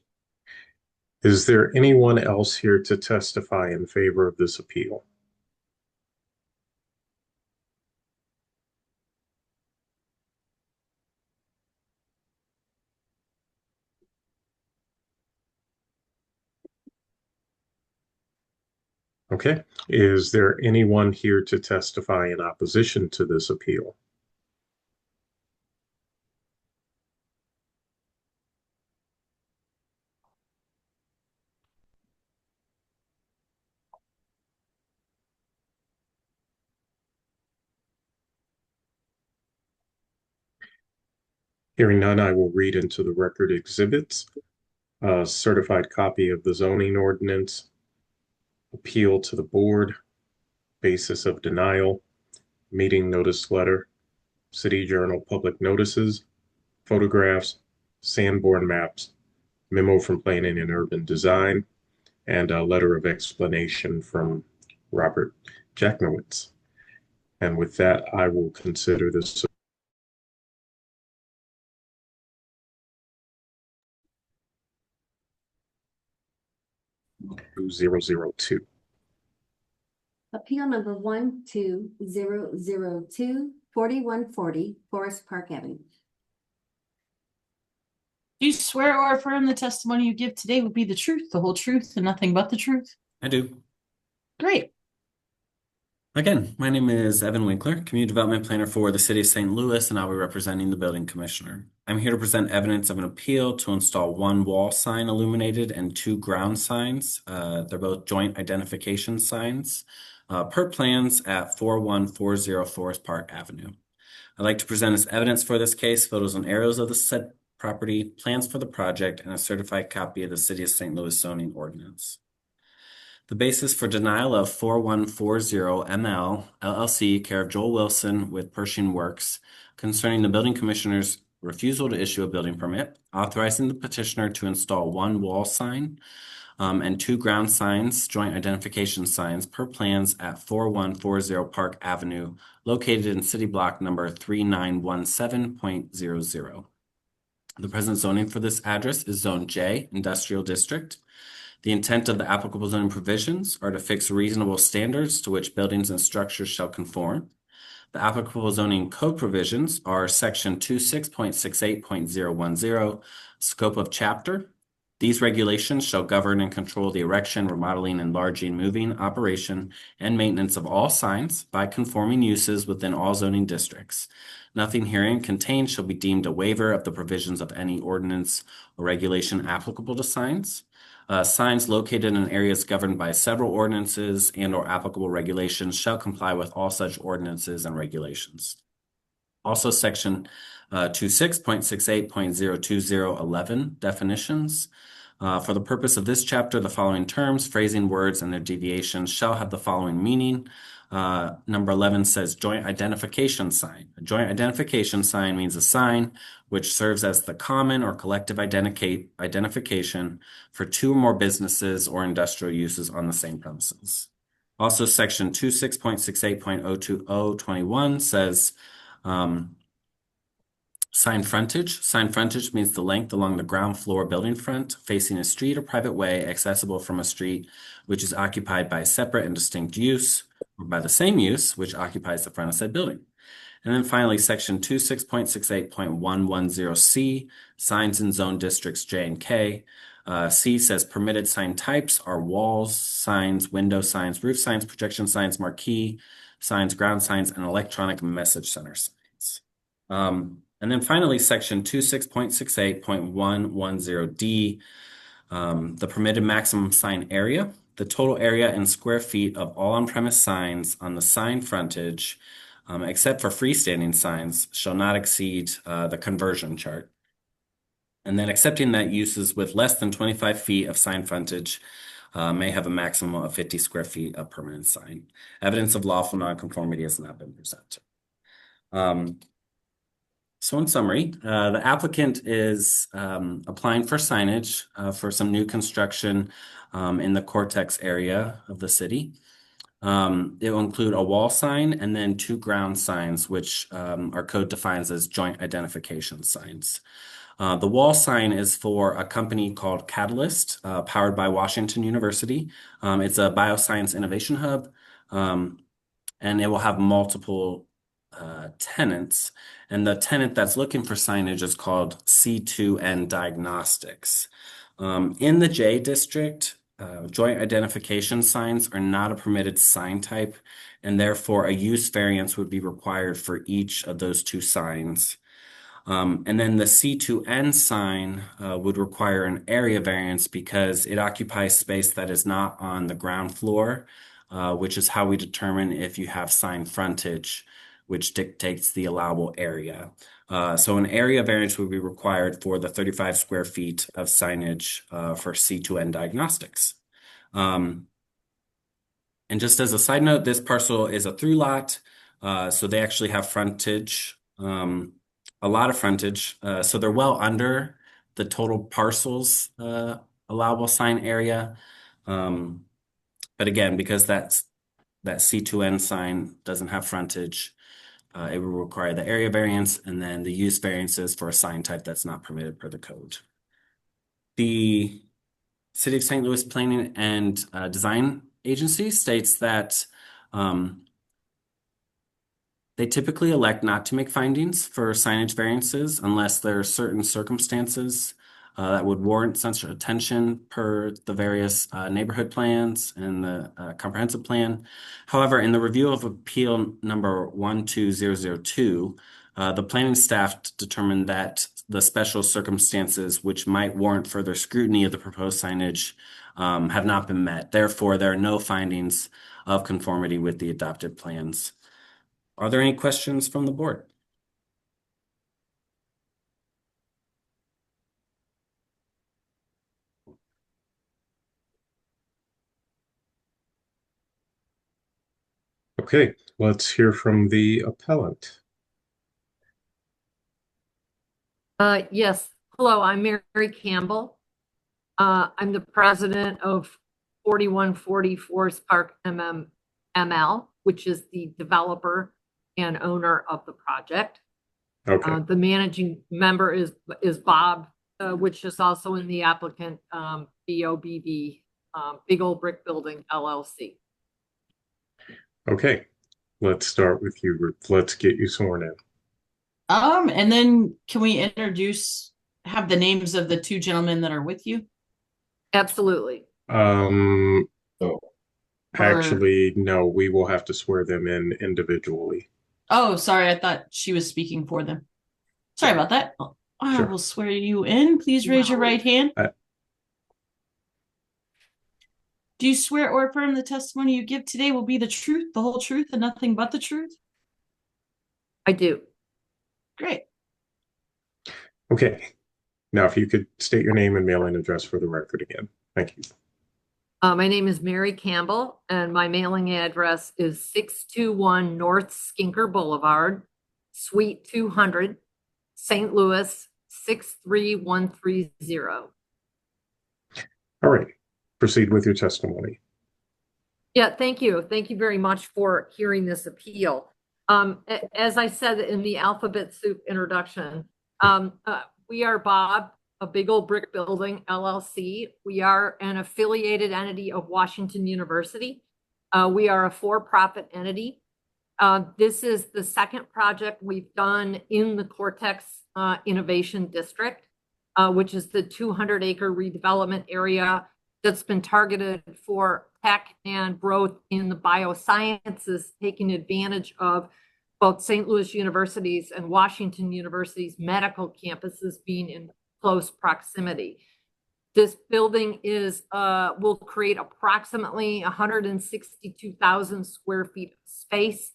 Is there anyone else here to testify in favor of this appeal? Okay. Is there anyone here to testify in opposition to this appeal? Hearing none, I will read into the record exhibits. A certified copy of the zoning ordinance, appeal to the board, basis of denial, meeting notice letter, City Journal public notices, photographs, Sanborn maps, memo from Planning and Urban Design, and a letter of explanation from Robert Jachnowitz. And with that, I will consider this 002. Appeal number 12002, 4140 Forest Park Avenue. Do you swear or affirm the testimony you give today will be the truth, the whole truth, and nothing but the truth? I do. Great. Again, my name is Evan Winkler, Community Development Planner for the City of St. Louis, and I'll be representing the Building Commissioner. I'm here to present evidence of an appeal to install one wall sign illuminated and two ground signs. They're both joint identification signs per plans at 4140 Forest Park Avenue. I'd like to present as evidence for this case photos and aerials of the said property, plans for the project, and a certified copy of the City of St. Louis zoning ordinance. The basis for denial of 4140 ML LLC, care of Joel Wilson with Pershing Works, concerning the building commissioner's refusal to issue a building permit, authorizing the petitioner to install one wall sign and two ground signs, joint identification signs, per plans at 4140 Park Avenue, located in city block number 3917.00. The present zoning for this address is Zone J, Industrial District. The intent of the applicable zoning provisions are to fix reasonable standards to which buildings and structures shall conform. The applicable zoning code provisions are Section 26.68.010, Scope of Chapter. These regulations shall govern and control the erection, remodeling, enlarging, moving, operation, and maintenance of all signs by conforming uses within all zoning districts. Nothing herein contained shall be deemed a waiver of the provisions of any ordinance or regulation applicable to signs. Signs located in areas governed by several ordinances and or applicable regulations shall comply with all such ordinances and regulations. Also, Section 26.68.02011 definitions. For the purpose of this chapter, the following terms, phrasing, words, and their deviations shall have the following meaning. Number 11 says joint identification sign. A joint identification sign means a sign which serves as the common or collective identification for two or more businesses or industrial uses on the same premises. Also, section 26.68.02021 says sign frontage. Sign frontage means the length along the ground floor building front facing a street or private way accessible from a street which is occupied by a separate and distinct use or by the same use which occupies the front of said building. And then finally, section 26.68.110C, signs in zone districts J and K. C says permitted sign types are walls, signs, window signs, roof signs, projection signs, marquee signs, ground signs, and electronic message center signs. And then finally, section 26.68.110D, the permitted maximum sign area. The total area in square feet of all on-premise signs on the sign frontage, except for freestanding signs, shall not exceed the conversion chart. And then accepting that uses with less than 25 feet of sign frontage may have a maximum of 50 square feet of permanent sign. Evidence of lawful nonconformity has not been presented. So in summary, the applicant is applying for signage for some new construction in the Cortex area of the city. It will include a wall sign and then 2 ground signs, which our code defines as joint identification signs. The wall sign is for a company called Catalyst, powered by Washington University. It's a bioscience innovation hub, and it will have multiple tenants. And the tenant that's looking for signage is called C2N Diagnostics. In the J district, joint identification signs are not a permitted sign type, and therefore a use variance would be required for each of those 2 signs. And then the C2N sign would require an area variance because it occupies space that is not on the ground floor, which is how we determine if you have sign frontage, which dictates the allowable area. So an area variance would be required for the 35 square feet of signage for C2N Diagnostics. And just as a side note, this parcel is a through lot, so they actually have frontage, a lot of frontage. So they're well under the total parcel's allowable sign area. But again, because that C2N sign doesn't have frontage, it will require the area variance and then the use variances for a sign type that's not permitted per the code. The City of St. Louis Planning and Design Agency states that they typically elect not to make findings for signage variances unless there are certain circumstances that would warrant such attention per the various neighborhood plans and the comprehensive plan. However, in the review of appeal number 12002, the planning staff determined that the special circumstances which might warrant further scrutiny of the proposed signage have not been met. Therefore, there are no findings of conformity with the adopted plans. Are there any questions from the board? Okay, let's hear from the appellant. Yes. Hello, I'm Mary Campbell. I'm the president of 4140 Forest Park ML, which is the developer and owner of the project. Okay. The managing member is Bob, which is also in the applicant, BOBV, Big Old Brick Building LLC. Okay, let's start with you, Ruth. Let's get you sworn in. And then can we have the names of the 2 gentlemen that are with you? Absolutely. Actually, no, we will have to swear them in individually. Oh, sorry. I thought she was speaking for them. Sorry about that. I Sure. will swear you in. Please raise your right hand. Do you swear or affirm the testimony you give today will be the truth, the whole truth, and nothing but the truth? I do. Great. Okay, now if you could state your name and mailing address for the record again. Thank you. My name is Mary Campbell, and my mailing address is 621 North Skinker Boulevard, Suite 200, St. Louis, 63130. All right, proceed with your testimony. Yeah, thank you. Thank you very much for hearing this appeal. As I said in the alphabet soup introduction, we are Bob, a Big Old Brick Building LLC. We are an affiliated entity of Washington University. We are a for-profit entity. This is the second project we've done in the Cortex Innovation District, which is the 200-acre redevelopment area that's been targeted for tech and growth in the biosciences, taking advantage of both St. Louis University's and Washington University's medical campuses being in close proximity. This building will create approximately 162,000 square feet of space.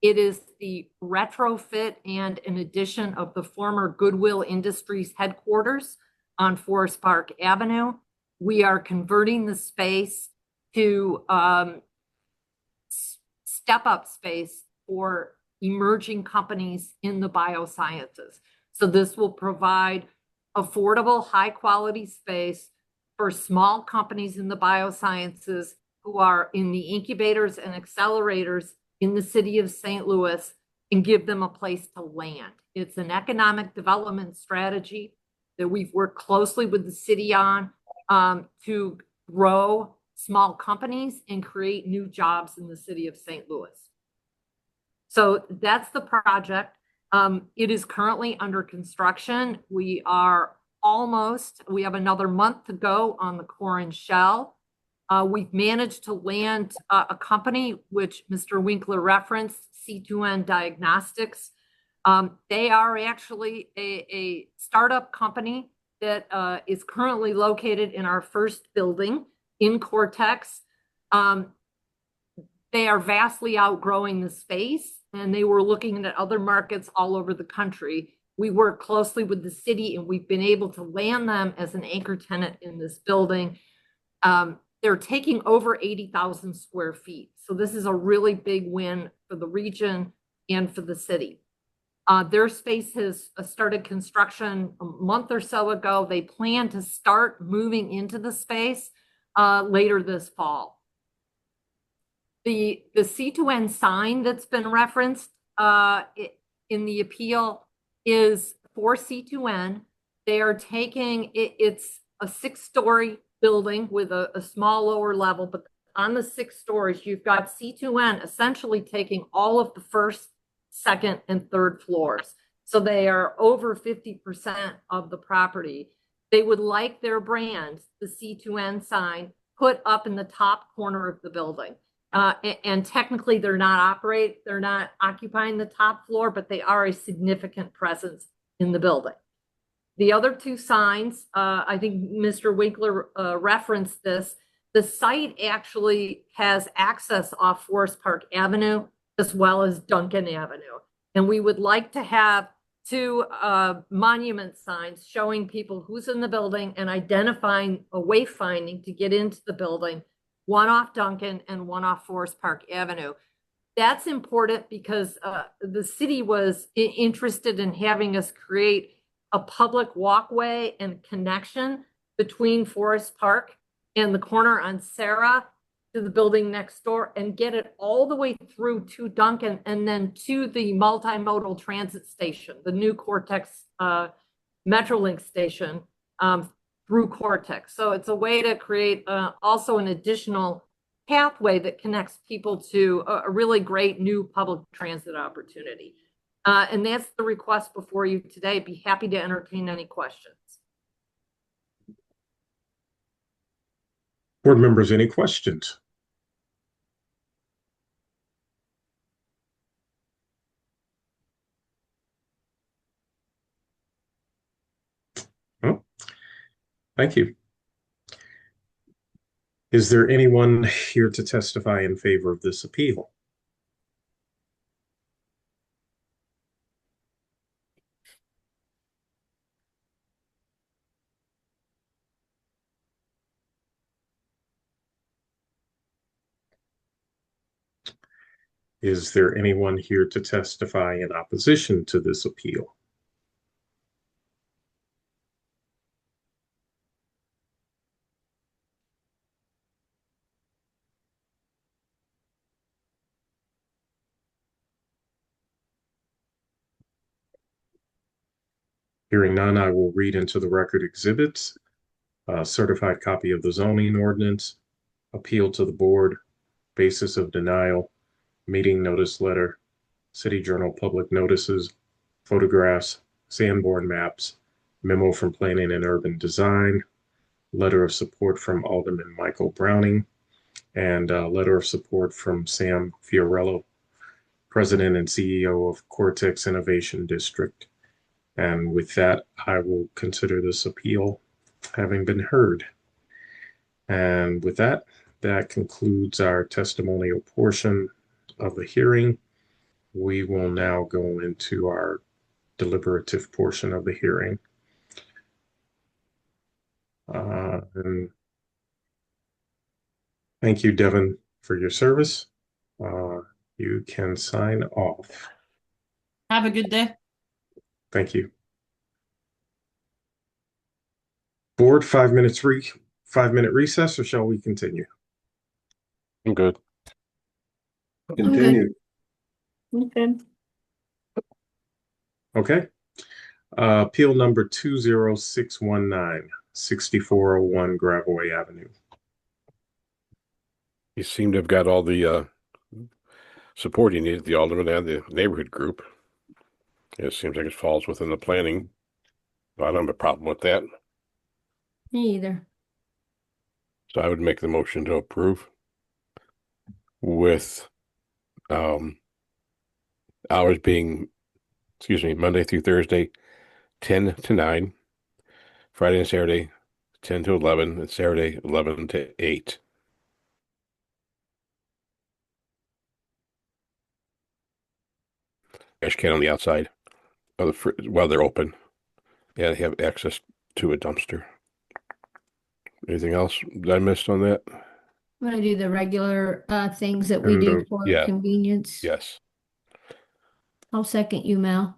It is the retrofit and an addition of the former Goodwill Industries headquarters on Forest Park Avenue. We are converting the space to step-up space for emerging companies in the biosciences. So this will provide affordable, high-quality space for small companies in the biosciences who are in the incubators and accelerators in the city of St. Louis and give them a place to land. It's an economic development strategy that we've worked closely with the city on to grow small companies and create new jobs in the city of St. Louis. So that's the project. It is currently under construction. We have another month to go on the core and shell. We've managed to land a company which Mr. Winkler referenced, C2N Diagnostics. They are actually a startup company that is currently located in our first building in Cortex. They are vastly outgrowing the space, and they were looking at other markets all over the country. We work closely with the city, and we've been able to land them as an anchor tenant in this building. They're taking over 80,000 square feet. So this is a really big win for the region and for the city. Their space has started construction a month or so ago. They plan to start moving into the space later this fall. The C2N sign that's been referenced in the appeal is for C2N. They are taking, it's a 6-story building with a small lower level, but on the 6 stories, you've got C2N essentially taking all of the first, second, and third floors. So they are over 50% of the property. They would like their brand, the C2N sign, put up in the top corner of the building. And technically they're not occupying the top floor, but they are a significant presence in the building. The other 2 signs, I think Mr. Winkler referenced this. The site actually has access off Forest Park Avenue as well as Duncan Avenue. And we would like to have 2 monument signs showing people who's in the building and identifying a wayfinding to get into the building, one off Duncan and one off Forest Park Avenue. That's important because the city was interested in having us create a public walkway and connection between Forest Park and the corner on Sarah to the building next door and get it all the way through to Duncan and then to the multimodal transit station, the new Cortex Metrolink station through Cortex. So it's a way to create also an additional pathway that connects people to a really great new public transit opportunity. And that's the request before you today. Be happy to entertain any questions. Board members, any questions? Oh, thank you. Is there anyone here to testify in favor of this appeal? Is there anyone here to testify in opposition to this appeal? Hearing none, I will read into the record exhibits. A certified copy of the zoning ordinance, appeal to the board, basis of denial, meeting notice letter, City Journal public notices, photographs, Sanborn maps, memo from Planning and Urban Design, letter of support from Alderman Michael Browning, and a letter of support from Sam Fiorello, President and CEO of Cortex Innovation District. And with that, I will consider this appeal having been heard. And with that, that concludes our testimonial portion of the hearing. We will now go into our deliberative portion of the hearing. And thank you, Devin, for your service. You can sign off. Have a good day. Thank you. Board, 5 minute recess, or shall we continue? I'm good. Continue. Okay. Okay. Appeal number 20619, 6401 Graveway Avenue. You seem to have got all the support you needed, the alderman and the neighborhood group. It seems like it falls within the planning. I don't have a problem with that. Me either. So I would make the motion to approve with hours being, Monday through Thursday, 10 to 9, Friday and Saturday, 10 to 11, and Saturday, 11 to 8. Trash can on the outside while they're open. Yeah, they have access to a dumpster. Anything else that I missed on that? I'm gonna do the regular things that we And do for yeah. convenience. Yes. I'll second you, Mel.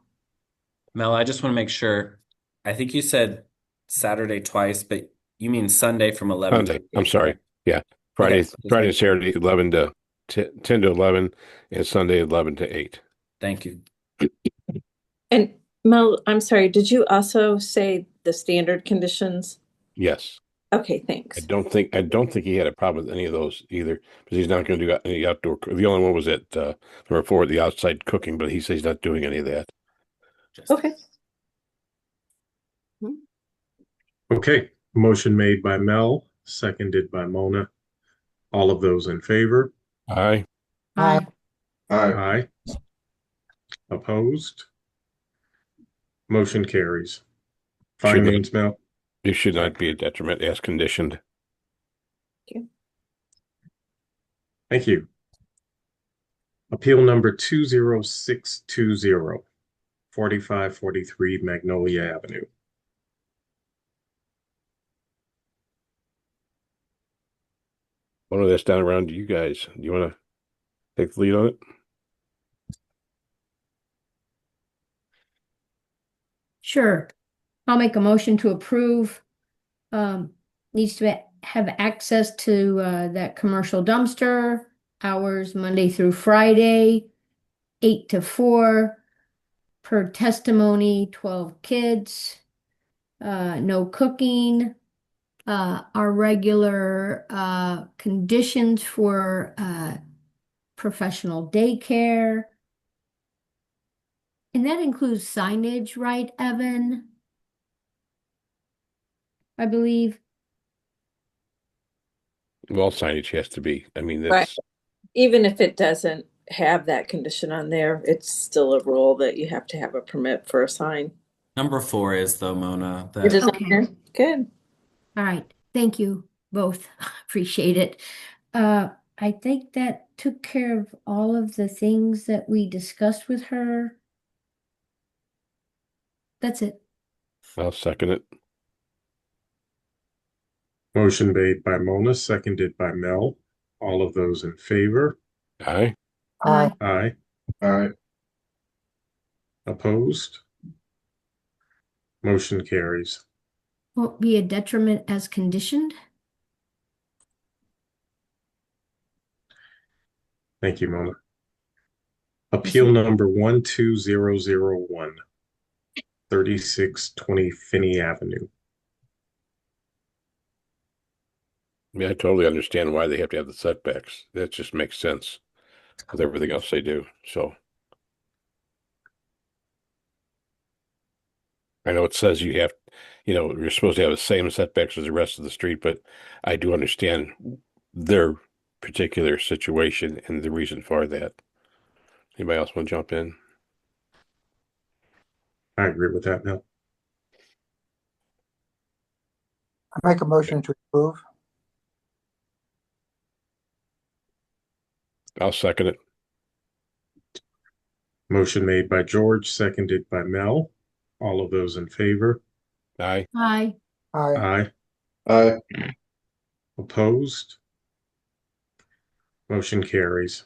Mel, I just want to make sure. I think you said Saturday twice, but you mean Sunday from 11 Sunday. to 8. I'm sorry. Yeah. Friday, Okay. Friday and Saturday, 11 to 10 to 11, and Sunday, 11 to 8. Thank you. And Mel, I'm sorry, did you also say the standard conditions? Yes. Okay, thanks. I don't think he had a problem with any of those either, because he's not going to do any outdoor. The only one was at number 4, the outside cooking, but he says he's not doing any of that. Okay. Okay, motion made by Mel, seconded by Mona. All of those in favor? Aye. Aye. Aye. Opposed? Motion carries. Findings, Mel? It should not be a detriment as conditioned. Thank you. Appeal number 20620, 4543 Magnolia Avenue. One of this down around to you guys. Do you want to take the lead on it? Sure. I'll make a motion to approve. Needs to have access to that commercial dumpster, hours Monday through Friday, 8 to 4, per testimony, 12 kids, no cooking, our regular conditions for professional daycare. And that includes signage, right, Evan? I believe. Well, signage has to be. I mean, Right. that's Even if it doesn't have that condition on there, it's still a rule that you have to have a permit for a sign. Number 4 is though, Mona. It is on Okay. there? Good. All right. Thank you both. Appreciate it. I think that took care of all of the things that we discussed with her. That's it. I'll second it. Motion made by Mona, seconded by Mel. All of those in favor? Aye. Aye. Opposed? Motion carries. Won't be a detriment as conditioned. Thank you, Mona. Appeal number 12001, 3620 Finney Avenue. I mean, I totally understand why they have to have the setbacks. That just makes sense with everything else they do. So I know it says you have, you're supposed to have the same setbacks as the rest of the street, but I do understand their particular situation and the reason for that. Anybody else want to jump in? I agree with that, Mel. I make a motion to approve. I'll second it. Motion made by George, seconded by Mel. All of those in favor? Aye. Aye. Aye. Aye. Opposed? Motion carries.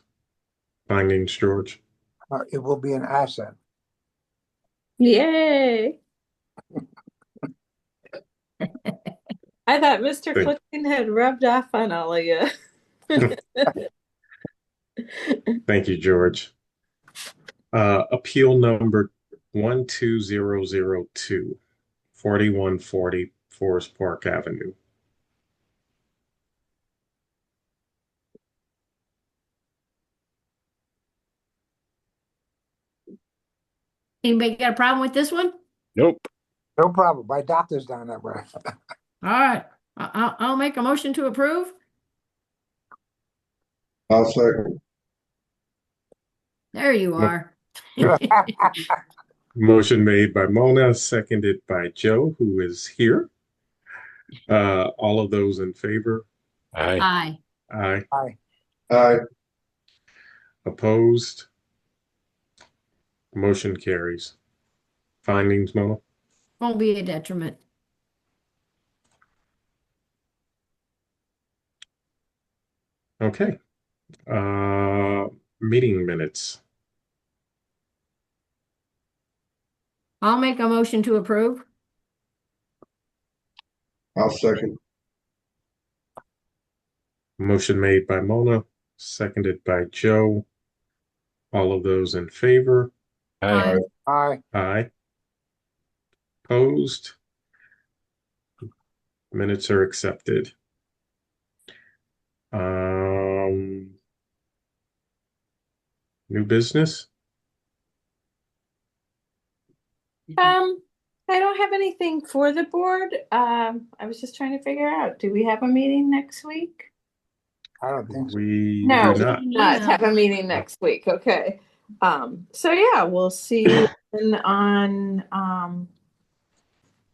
Findings, George. It will be an asset. Yay. I thought Mr. Thank- Clifton had rubbed off on all of you. Thank you, George. Appeal number 12002, 4140 Forest Park Avenue. Anybody got a problem with this one? Nope. No problem. My doctor's down that way. All right. I'll make a motion to approve. I'll second. There you are. Motion made by Mona, seconded by Joe, who is here. All of those in favor? Aye. Aye. Aye. Aye. Aye. Opposed? Motion carries. Findings, Mona? Won't be a detriment. Okay. Meeting minutes. I'll make a motion to approve. I'll second. Motion made by Mona, seconded by Joe. All of those in favor? Aye. Aye. Aye. Opposed? Minutes are accepted. New business? I don't have anything for the board. I was just trying to figure out, do we have a meeting next week? I don't think so. We No, do not. we do not have a meeting next week. Okay. So yeah, we'll see you on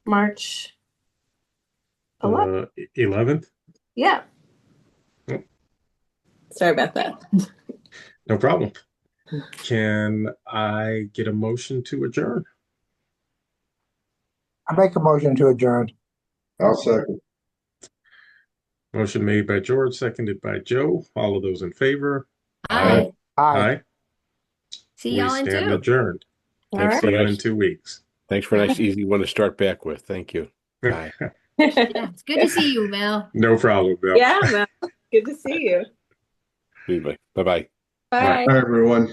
March 11th. 11th? Yeah. Yep. Sorry about that. No problem. Can I get a motion to adjourn? I make a motion to adjourn. I'll second. Motion made by George, seconded by Joe. All of those in favor? Aye. Aye. See We y'all in stand 2. adjourned. All Thanks right. for See you in nice. 2 weeks. Thanks for a nice, easy one to start back with. Thank you. Bye. Yeah, it's good to see you, Mel. No problem, Bill. Yeah, well, good to see you. Bye bye. Bye. Bye, everyone.